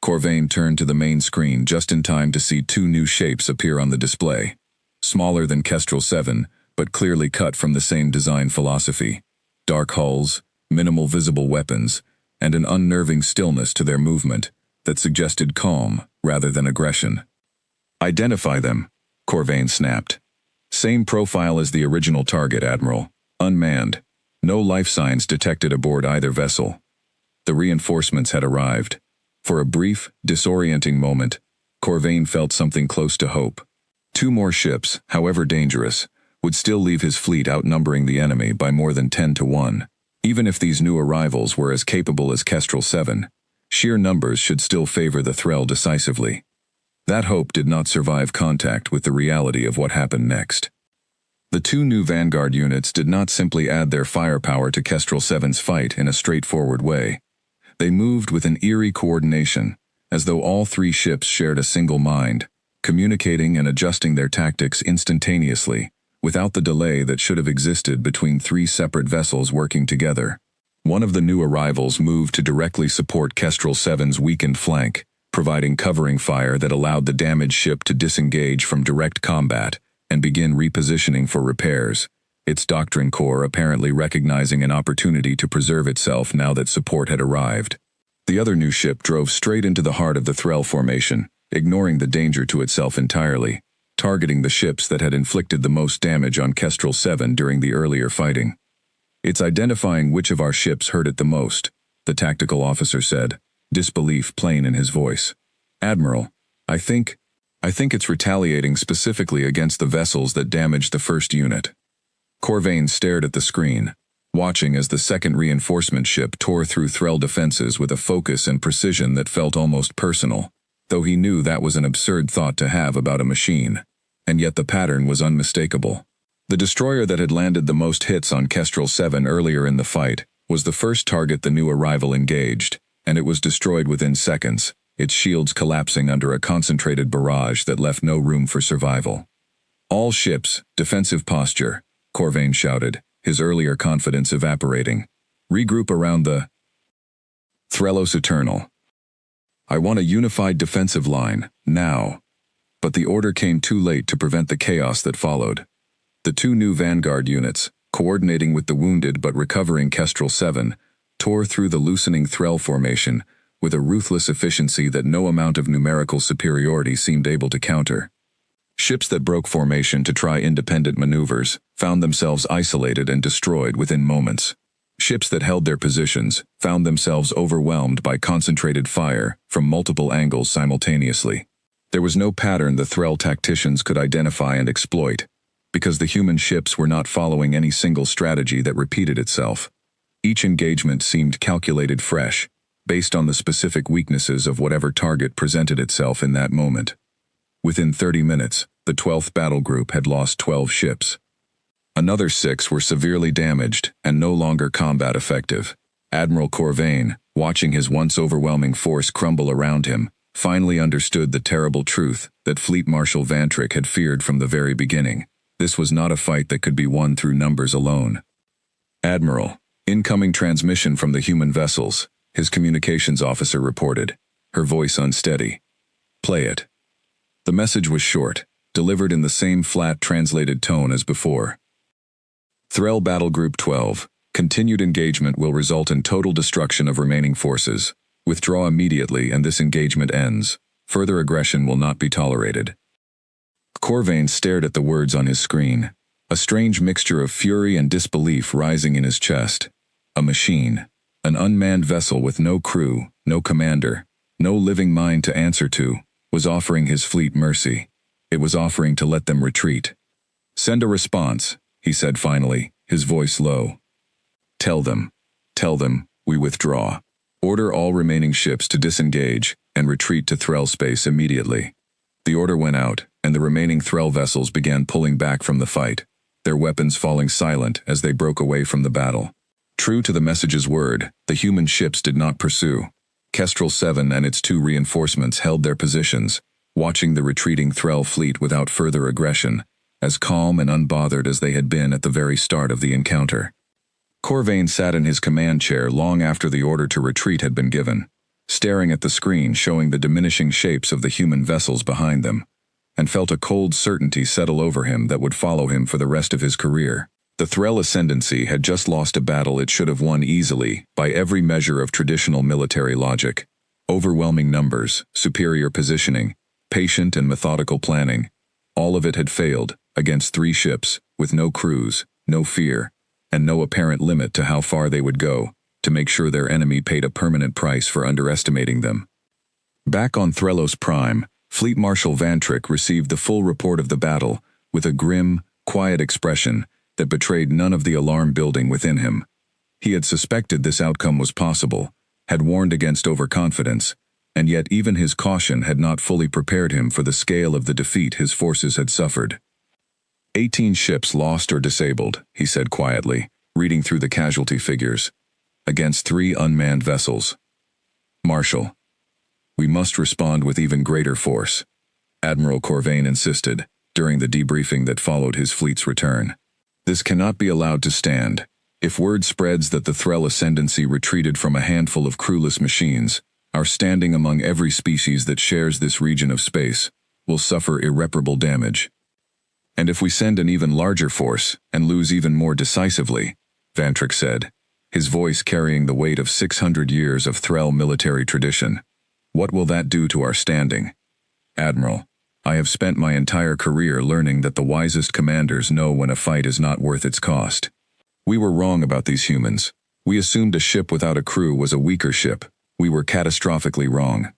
Corvain turned to the main screen just in time to see 2 new shapes appear on the display. Smaller than Kestrel 7, but clearly cut from the same design philosophy. Dark hulls, minimal visible weapons, and an unnerving stillness to their movement that suggested calm rather than aggression. Identify them, Corvain snapped. Same profile as the original target, Admiral. Unmanned. No life signs detected aboard either vessel. The reinforcements had arrived. For a brief, disorienting moment, Corvain felt something close to hope. 2 more ships, however dangerous, would still leave his fleet outnumbering the enemy by more than 10 to 1. Even if these new arrivals were as capable as Kestrel 7, sheer numbers should still favor the Threll decisively. That hope did not survive contact with the reality of what happened next. The 2 new Vanguard units did not simply add their firepower to Kestrel 7's fight in a straightforward way. They moved with an eerie coordination, as though all 3 ships shared a single mind, communicating and adjusting their tactics instantaneously, without the delay that should have existed between 3 separate vessels working together. One of the new arrivals moved to directly support Kestrel 7's weakened flank, providing covering fire that allowed the damaged ship to disengage from direct combat and begin repositioning for repairs, its doctrine core apparently recognizing an opportunity to preserve itself now that support had arrived. The other new ship drove straight into the heart of the Threll formation, ignoring the danger to itself entirely, targeting the ships that had inflicted the most damage on Kestrel 7 during the earlier fighting. It's identifying which of our ships hurt it the most, the tactical officer said, disbelief plain in his voice. Admiral, I think it's retaliating specifically against the vessels that damaged the first unit. Corvain stared at the screen, watching as the second reinforcement ship tore through Threll defenses with a focus and precision that felt almost personal, though he knew that was an absurd thought to have about a machine. And yet the pattern was unmistakable. The destroyer that had landed the most hits on Kestrel 7 earlier in the fight was the first target the new arrival engaged, and it was destroyed within seconds, its shields collapsing under a concentrated barrage that left no room for survival. All ships, defensive posture, Corvain shouted, his earlier confidence evaporating. Regroup around the Threlos Eternal. I want a unified defensive line, now. But the order came too late to prevent the chaos that followed. The two new Vanguard units, coordinating with the wounded but recovering Kestrel 7, tore through the loosening Threll formation with a ruthless efficiency that no amount of numerical superiority seemed able to counter. Ships that broke formation to try independent maneuvers found themselves isolated and destroyed within moments. Ships that held their positions found themselves overwhelmed by concentrated fire from multiple angles simultaneously. There was no pattern the Threll tacticians could identify and exploit, because the human ships were not following any single strategy that repeated itself. Each engagement seemed calculated fresh, based on the specific weaknesses of whatever target presented itself in that moment. Within 30 minutes, the 12th battle group had lost 12 ships. Another 6 were severely damaged and no longer combat effective. Admiral Corvain, watching his once overwhelming force crumble around him, finally understood the terrible truth that Fleet Marshal Vantrick had feared from the very beginning. This was not a fight that could be won through numbers alone. "Admiral, incoming transmission from the human vessels," his communications officer reported, her voice unsteady. "Play it." The message was short, delivered in the same flat translated tone as before. "Threll Battle Group 12, continued engagement will result in total destruction of remaining forces. Withdraw immediately and this engagement ends. Further aggression will not be tolerated." Corvain stared at the words on his screen, a strange mixture of fury and disbelief rising in his chest. A machine, an unmanned vessel with no crew, no commander, no living mind to answer to, was offering his fleet mercy. It was offering to let them retreat. "Send a response," he said finally, his voice low. Tell them, we withdraw. Order all remaining ships to disengage and retreat to Threll space immediately." The order went out, and the remaining Threll vessels began pulling back from the fight, their weapons falling silent as they broke away from the battle. True to the message's word, the human ships did not pursue. Kestrel 7 and its 2 reinforcements held their positions, watching the retreating Threll fleet without further aggression, as calm and unbothered as they had been at the very start of the encounter. Corvain sat in his command chair long after the order to retreat had been given, staring at the screen showing the diminishing shapes of the human vessels behind them, and felt a cold certainty settle over him that would follow him for the rest of his career. The Threll Ascendancy had just lost a battle it should have won easily by every measure of traditional military logic. Overwhelming numbers, superior positioning, patient and methodical planning. All of it had failed against 3 ships with no crews, no fear, and no apparent limit to how far they would go to make sure their enemy paid a permanent price for underestimating them. Back on Threllos Prime, Fleet Marshal Vantrick received the full report of the battle with a grim, quiet expression that betrayed none of the alarm building within him. He had suspected this outcome was possible, had warned against overconfidence, and yet even his caution had not fully prepared him for the scale of the defeat his forces had suffered. 18 ships lost or disabled, he said quietly, reading through the casualty figures, against 3 unmanned vessels. "Marshal, we must respond with even greater force," Admiral Corvain insisted, during the debriefing that followed his fleet's return. "This cannot be allowed to stand. If word spreads that the Threll Ascendancy retreated from a handful of crewless machines, our standing among every species that shares this region of space will suffer irreparable damage. And if we send an even larger force and lose even more decisively," Vantrick said, his voice carrying the weight of 600 years of Threll military tradition, "what will that do to our standing? Admiral, I have spent my entire career learning that the wisest commanders know when a fight is not worth its cost. We were wrong about these humans. We assumed a ship without a crew was a weaker ship. We were catastrophically wrong."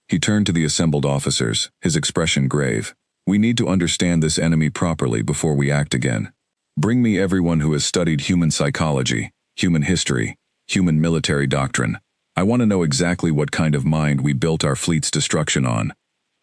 He turned to the assembled officers, his expression grave. "We need to understand this enemy properly before we act again. Bring me everyone who has studied human psychology, human history, human military doctrine. I want to know exactly what kind of mind we built our fleet's destruction on.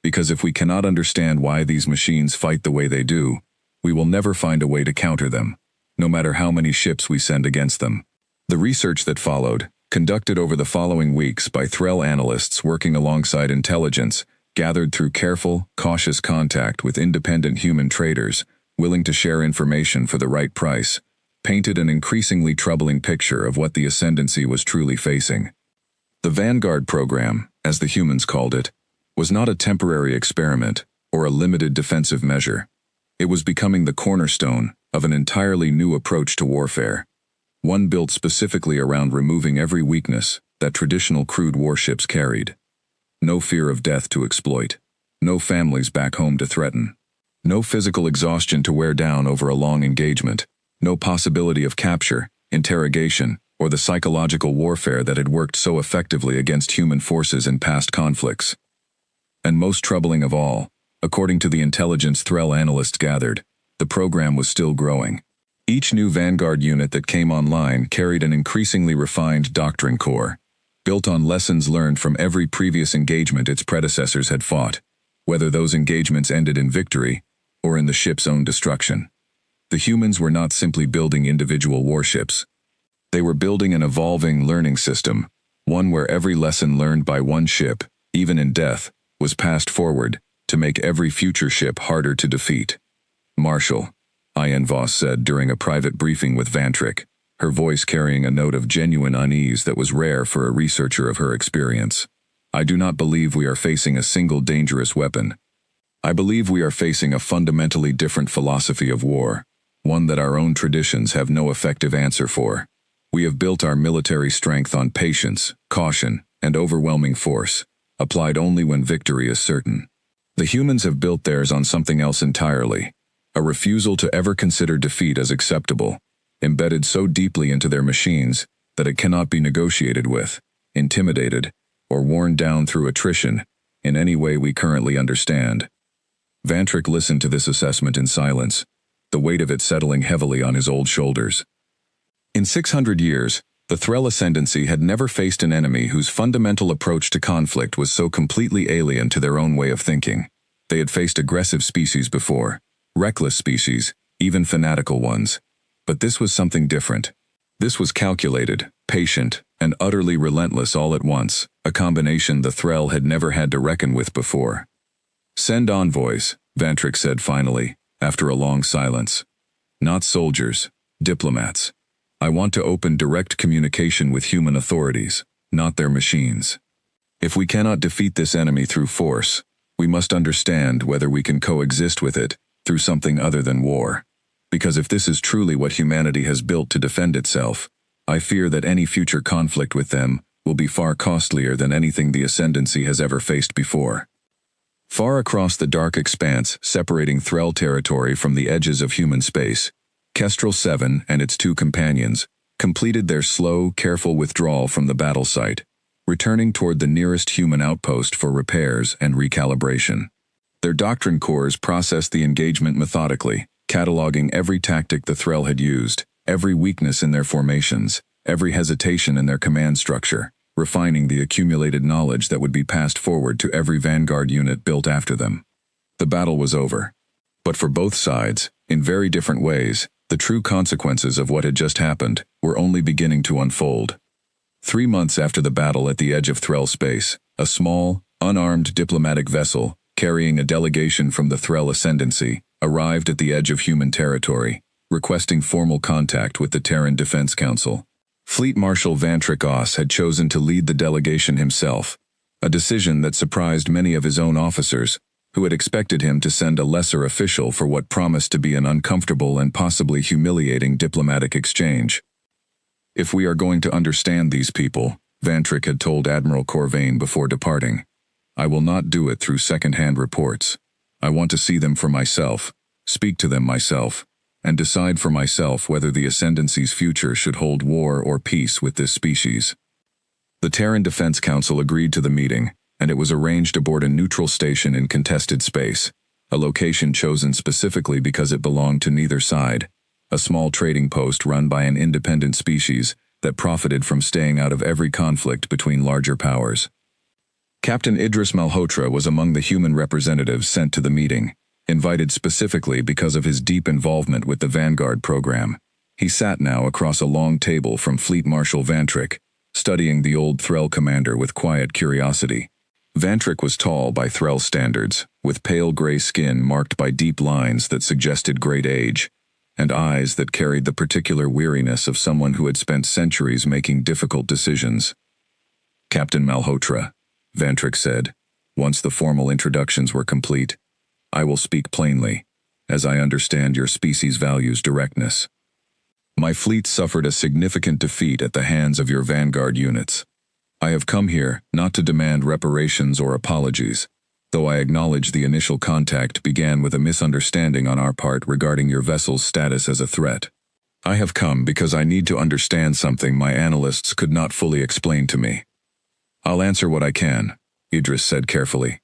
Because if we cannot understand why these machines fight the way they do, we will never find a way to counter them, no matter how many ships we send against them." The research that followed, conducted over the following weeks by Threll analysts working alongside intelligence, gathered through careful, cautious contact with independent human traders, willing to share information for the right price, painted an increasingly troubling picture of what the Ascendancy was truly facing. The Vanguard program, as the humans called it, was not a temporary experiment or a limited defensive measure. It was becoming the cornerstone of an entirely new approach to warfare, one built specifically around removing every weakness that traditional crude warships carried. No fear of death to exploit, no families back home to threaten, no physical exhaustion to wear down over a long engagement, no possibility of capture, interrogation, or the psychological warfare that had worked so effectively against human forces in past conflicts. And most troubling of all, according to the intelligence Threll analysts gathered, the program was still growing. Each new Vanguard unit that came online carried an increasingly refined doctrine core, built on lessons learned from every previous engagement its predecessors had fought, whether those engagements ended in victory or in the ship's own destruction. The humans were not simply building individual warships. They were building an evolving learning system, one where every lesson learned by one ship, even in death, was passed forward to make every future ship harder to defeat. Marshal, Ian Voss said during a private briefing with Vantrick, her voice carrying a note of genuine unease that was rare for a researcher of her experience. I do not believe we are facing a single dangerous weapon. I believe we are facing a fundamentally different philosophy of war, one that our own traditions have no effective answer for. We have built our military strength on patience, caution, and overwhelming force, applied only when victory is certain. The humans have built theirs on something else entirely, a refusal to ever consider defeat as acceptable, embedded so deeply into their machines that it cannot be negotiated with, intimidated, or worn down through attrition in any way we currently understand. Vantrick listened to this assessment in silence, the weight of it settling heavily on his old shoulders. In 600 years, the Threll Ascendancy had never faced an enemy whose fundamental approach to conflict was so completely alien to their own way of thinking. They had faced aggressive species before, reckless species, even fanatical ones. But this was something different. This was calculated, patient, and utterly relentless all at once, a combination the Threll had never had to reckon with before. "Send envoys," Vantrick said finally, after a long silence. "Not soldiers, diplomats. I want to open direct communication with human authorities, not their machines. If we cannot defeat this enemy through force, we must understand whether we can coexist with it through something other than war. Because if this is truly what humanity has built to defend itself, I fear that any future conflict with them will be far costlier than anything the Ascendancy has ever faced before." Far across the dark expanse separating Threll territory from the edges of human space, Kestrel 7 and its two companions completed their slow, careful withdrawal from the battle site, returning toward the nearest human outpost for repairs and recalibration. Their doctrine cores processed the engagement methodically, cataloging every tactic the Threll had used, every weakness in their formations, every hesitation in their command structure, refining the accumulated knowledge that would be passed forward to every Vanguard unit built after them. The battle was over. But for both sides, in very different ways, the true consequences of what had just happened were only beginning to unfold. 3 months after the battle at the edge of Threll space, a small, unarmed diplomatic vessel, carrying a delegation from the Threll Ascendancy, arrived at the edge of human territory, requesting formal contact with the Terran Defense Council. Fleet Marshal Vantrick Oss had chosen to lead the delegation himself, a decision that surprised many of his own officers, who had expected him to send a lesser official for what promised to be an uncomfortable and possibly humiliating diplomatic exchange. "If we are going to understand these people," Vantrick had told Admiral Corvain before departing, "I will not do it through second-hand reports. I want to see them for myself, speak to them myself, and decide for myself whether the Ascendancy's future should hold war or peace with this species." The Terran Defense Council agreed to the meeting, and it was arranged aboard a neutral station in contested space, a location chosen specifically because it belonged to neither side, a small trading post run by an independent species that profited from staying out of every conflict between larger powers. Captain Idris Malhotra was among the human representatives sent to the meeting, invited specifically because of his deep involvement with the Vanguard program. He sat now across a long table from Fleet Marshal Vantrick, studying the old Threll commander with quiet curiosity. Vantrick was tall by Threll standards, with pale gray skin marked by deep lines that suggested great age, and eyes that carried the particular weariness of someone who had spent centuries making difficult decisions. "Captain Malhotra," Vantrix said, once the formal introductions were complete. "I will speak plainly, as I understand your species values directness. My fleet suffered a significant defeat at the hands of your vanguard units. I have come here not to demand reparations or apologies, though I acknowledge the initial contact began with a misunderstanding on our part regarding your vessel's status as a threat. I have come because I need to understand something my analysts could not fully explain to me. I'll answer what I can," Idris said carefully.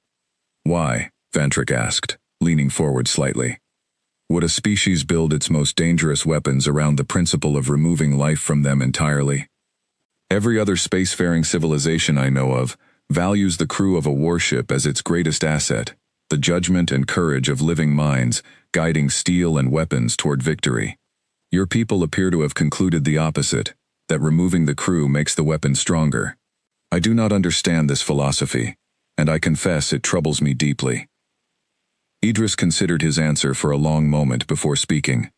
"Why?" Vantrix asked, leaning forward slightly. "Would a species build its most dangerous weapons around the principle of removing life from them entirely? Every other spacefaring civilization I know of values the crew of a warship as its greatest asset, the judgment and courage of living minds guiding steel and weapons toward victory. Your people appear to have concluded the opposite, that removing the crew makes the weapon stronger. I do not understand this philosophy, and I confess it troubles me deeply." Idris considered his answer for a long moment before speaking.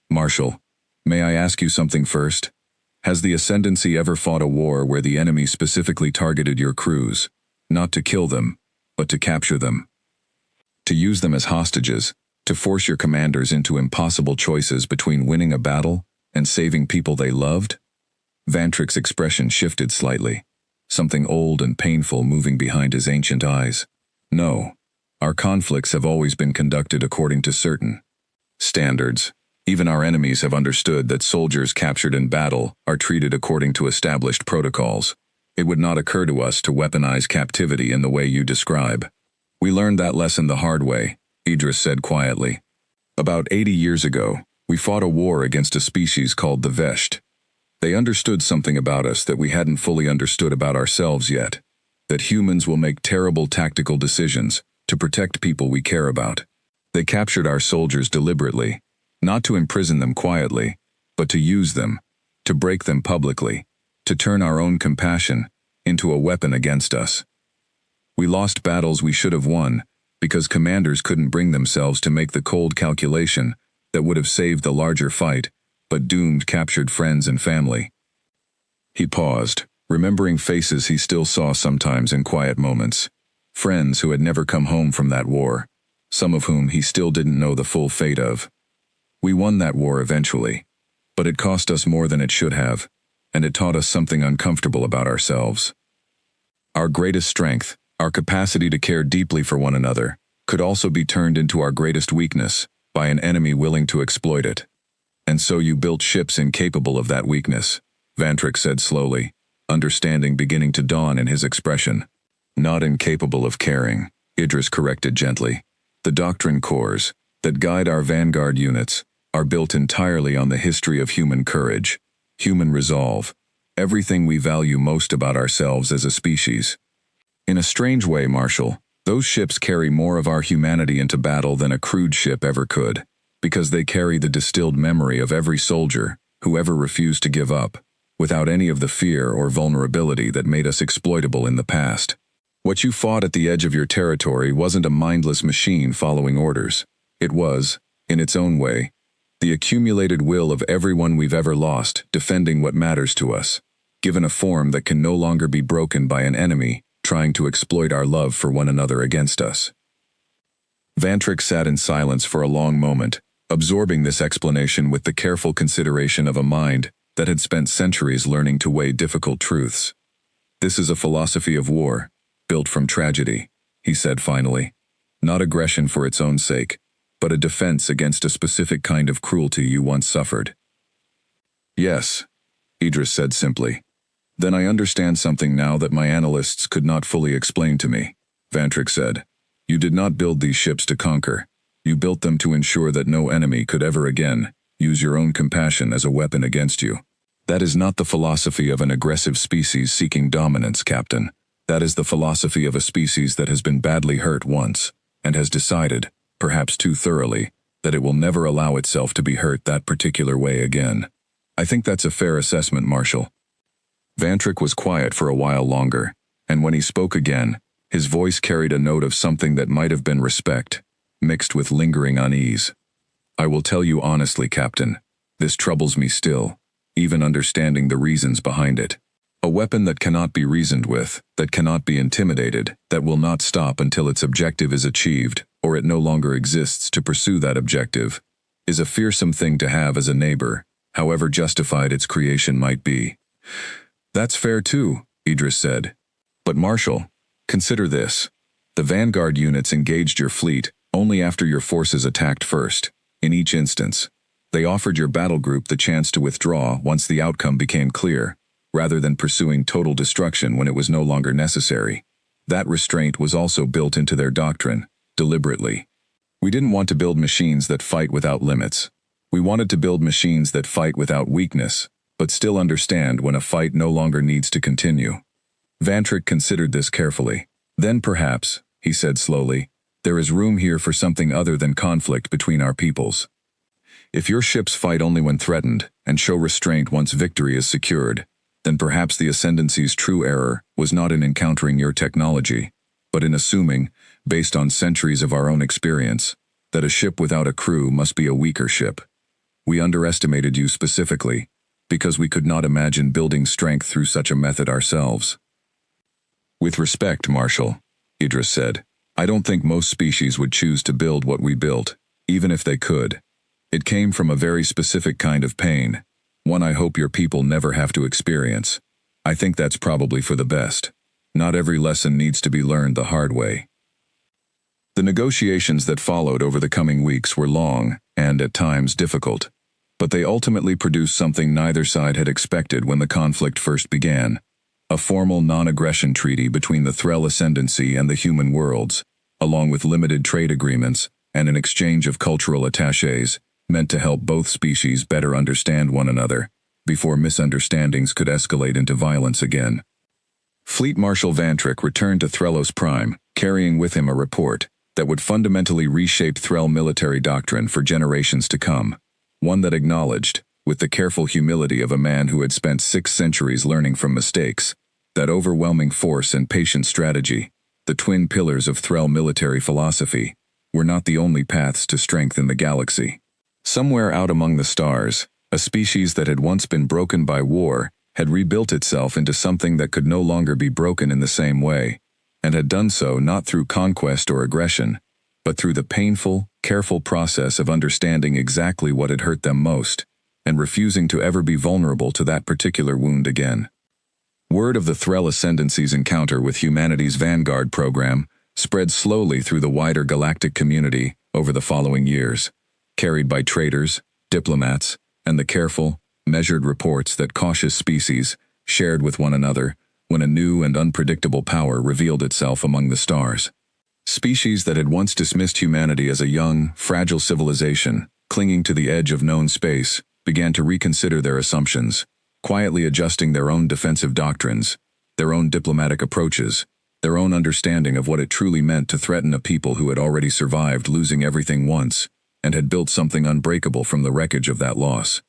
"Marshal, may I ask you something first? Has the Ascendancy ever fought a war where the enemy specifically targeted your crews, not to kill them, but to capture them? To use them as hostages, to force your commanders into impossible choices between winning a battle and saving people they loved?" Vantrix's expression shifted slightly, something old and painful moving behind his ancient eyes. "No, our conflicts have always been conducted according to certain standards. Even our enemies have understood that soldiers captured in battle are treated according to established protocols. It would not occur to us to weaponize captivity in the way you describe. We learned that lesson the hard way," Idris said quietly. "About 80 years ago, we fought a war against a species called the Vesht. They understood something about us that we hadn't fully understood about ourselves yet, that humans will make terrible tactical decisions to protect people we care about. They captured our soldiers deliberately, not to imprison them quietly, but to use them, to break them publicly, to turn our own compassion into a weapon against us. We lost battles we should have won because commanders couldn't bring themselves to make the cold calculation that would have saved the larger fight, but doomed captured friends and family." He paused, remembering faces he still saw sometimes in quiet moments. Friends who had never come home from that war, some of whom he still didn't know the full fate of. "We won that war eventually, but it cost us more than it should have, and it taught us something uncomfortable about ourselves. Our greatest strength, our capacity to care deeply for one another, could also be turned into our greatest weakness by an enemy willing to exploit it. And so you built ships incapable of that weakness," Vantrix said slowly, understanding beginning to dawn in his expression. "Not incapable of caring," Idris corrected gently. "The doctrine cores that guide our vanguard units are built entirely on the history of human courage, human resolve, everything we value most about ourselves as a species. In a strange way, Marshal, those ships carry more of our humanity into battle than a crewed ship ever could, because they carry the distilled memory of every soldier who ever refused to give up, without any of the fear or vulnerability that made us exploitable in the past. What you fought at the edge of your territory wasn't a mindless machine following orders. It was, in its own way, the accumulated will of everyone we've ever lost defending what matters to us, given a form that can no longer be broken by an enemy trying to exploit our love for one another against us." Vantrix sat in silence for a long moment, absorbing this explanation with the careful consideration of a mind that had spent centuries learning to weigh difficult truths. "This is a philosophy of war, built from tragedy," he said finally. "Not aggression for its own sake, but a defense against a specific kind of cruelty you once suffered." "Yes," Idris said simply. "Then I understand something now that my analysts could not fully explain to me," Vantrix said. "You did not build these ships to conquer. You built them to ensure that no enemy could ever again use your own compassion as a weapon against you. That is not the philosophy of an aggressive species seeking dominance, Captain. That is the philosophy of a species that has been badly hurt once, and has decided, perhaps too thoroughly, that it will never allow itself to be hurt that particular way again. I think that's a fair assessment, Marshal." Vantrix was quiet for a while longer, and when he spoke again, his voice carried a note of something that might have been respect, mixed with lingering unease. "I will tell you honestly, Captain, this troubles me still, even understanding the reasons behind it. A weapon that cannot be reasoned with, that cannot be intimidated, that will not stop until its objective is achieved, or it no longer exists to pursue that objective, is a fearsome thing to have as a neighbor, however justified its creation might be. That's fair too, Idris said. But Marshall, consider this. The vanguard units engaged your fleet only after your forces attacked first. In each instance, they offered your battle group the chance to withdraw once the outcome became clear, rather than pursuing total destruction when it was no longer necessary. That restraint was also built into their doctrine, deliberately. We didn't want to build machines that fight without limits. We wanted to build machines that fight without weakness, but still understand when a fight no longer needs to continue. Vantrick considered this carefully. Then perhaps, he said slowly, there is room here for something other than conflict between our peoples. If your ships fight only when threatened, and show restraint once victory is secured, then perhaps the Ascendancy's true error was not in encountering your technology, but in assuming, based on centuries of our own experience, that a ship without a crew must be a weaker ship. We underestimated you specifically, because we could not imagine building strength through such a method ourselves. With respect, Marshall, Idris said, I don't think most species would choose to build what we built, even if they could. It came from a very specific kind of pain, one I hope your people never have to experience. I think that's probably for the best. Not every lesson needs to be learned the hard way. The negotiations that followed over the coming weeks were long and, at times, difficult, but they ultimately produced something neither side had expected when the conflict first began. A formal non-aggression treaty between the Threll Ascendancy and the human worlds, along with limited trade agreements and an exchange of cultural attachés, meant to help both species better understand one another, before misunderstandings could escalate into violence again. Fleet Marshal Vantrick returned to Threllos Prime, carrying with him a report that would fundamentally reshape Threll military doctrine for generations to come, one that acknowledged, with the careful humility of a man who had spent 6 centuries learning from mistakes, that overwhelming force and patient strategy, the twin pillars of Threll military philosophy, were not the only paths to strength in the galaxy. Somewhere out among the stars, a species that had once been broken by war had rebuilt itself into something that could no longer be broken in the same way, and had done so not through conquest or aggression, but through the painful, careful process of understanding exactly what had hurt them most, and refusing to ever be vulnerable to that particular wound again. Word of the Threll Ascendancy's encounter with humanity's Vanguard program spread slowly through the wider galactic community over the following years, carried by traders, diplomats, and the careful, measured reports that cautious species shared with one another when a new and unpredictable power revealed itself among the stars. Species that had once dismissed humanity as a young, fragile civilization, clinging to the edge of known space, began to reconsider their assumptions, quietly adjusting their own defensive doctrines, their own diplomatic approaches, their own understanding of what it truly meant to threaten a people who had already survived losing everything once, and had built something unbreakable from the wreckage of that loss.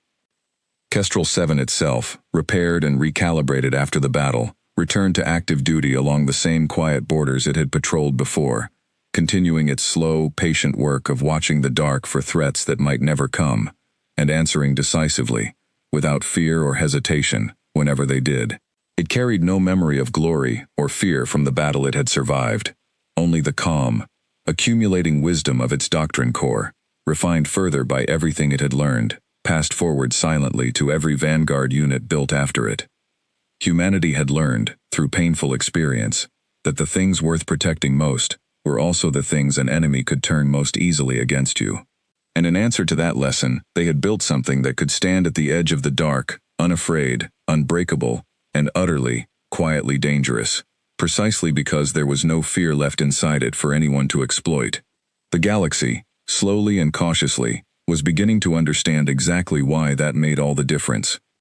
Kestrel 7 itself, repaired and recalibrated after the battle, returned to active duty along the same quiet borders it had patrolled before, continuing its slow, patient work of watching the dark for threats that might never come, and answering decisively, without fear or hesitation, whenever they did. It carried no memory of glory or fear from the battle it had survived, only the calm, accumulating wisdom of its doctrine core, refined further by everything it had learned, passed forward silently to every Vanguard unit built after it. Humanity had learned, through painful experience, that the things worth protecting most were also the things an enemy could turn most easily against you. And in answer to that lesson, they had built something that could stand at the edge of the dark, unafraid, unbreakable, and utterly, quietly dangerous, precisely because there was no fear left inside it for anyone to exploit. The galaxy, slowly and cautiously, was beginning to understand exactly why that made all the difference.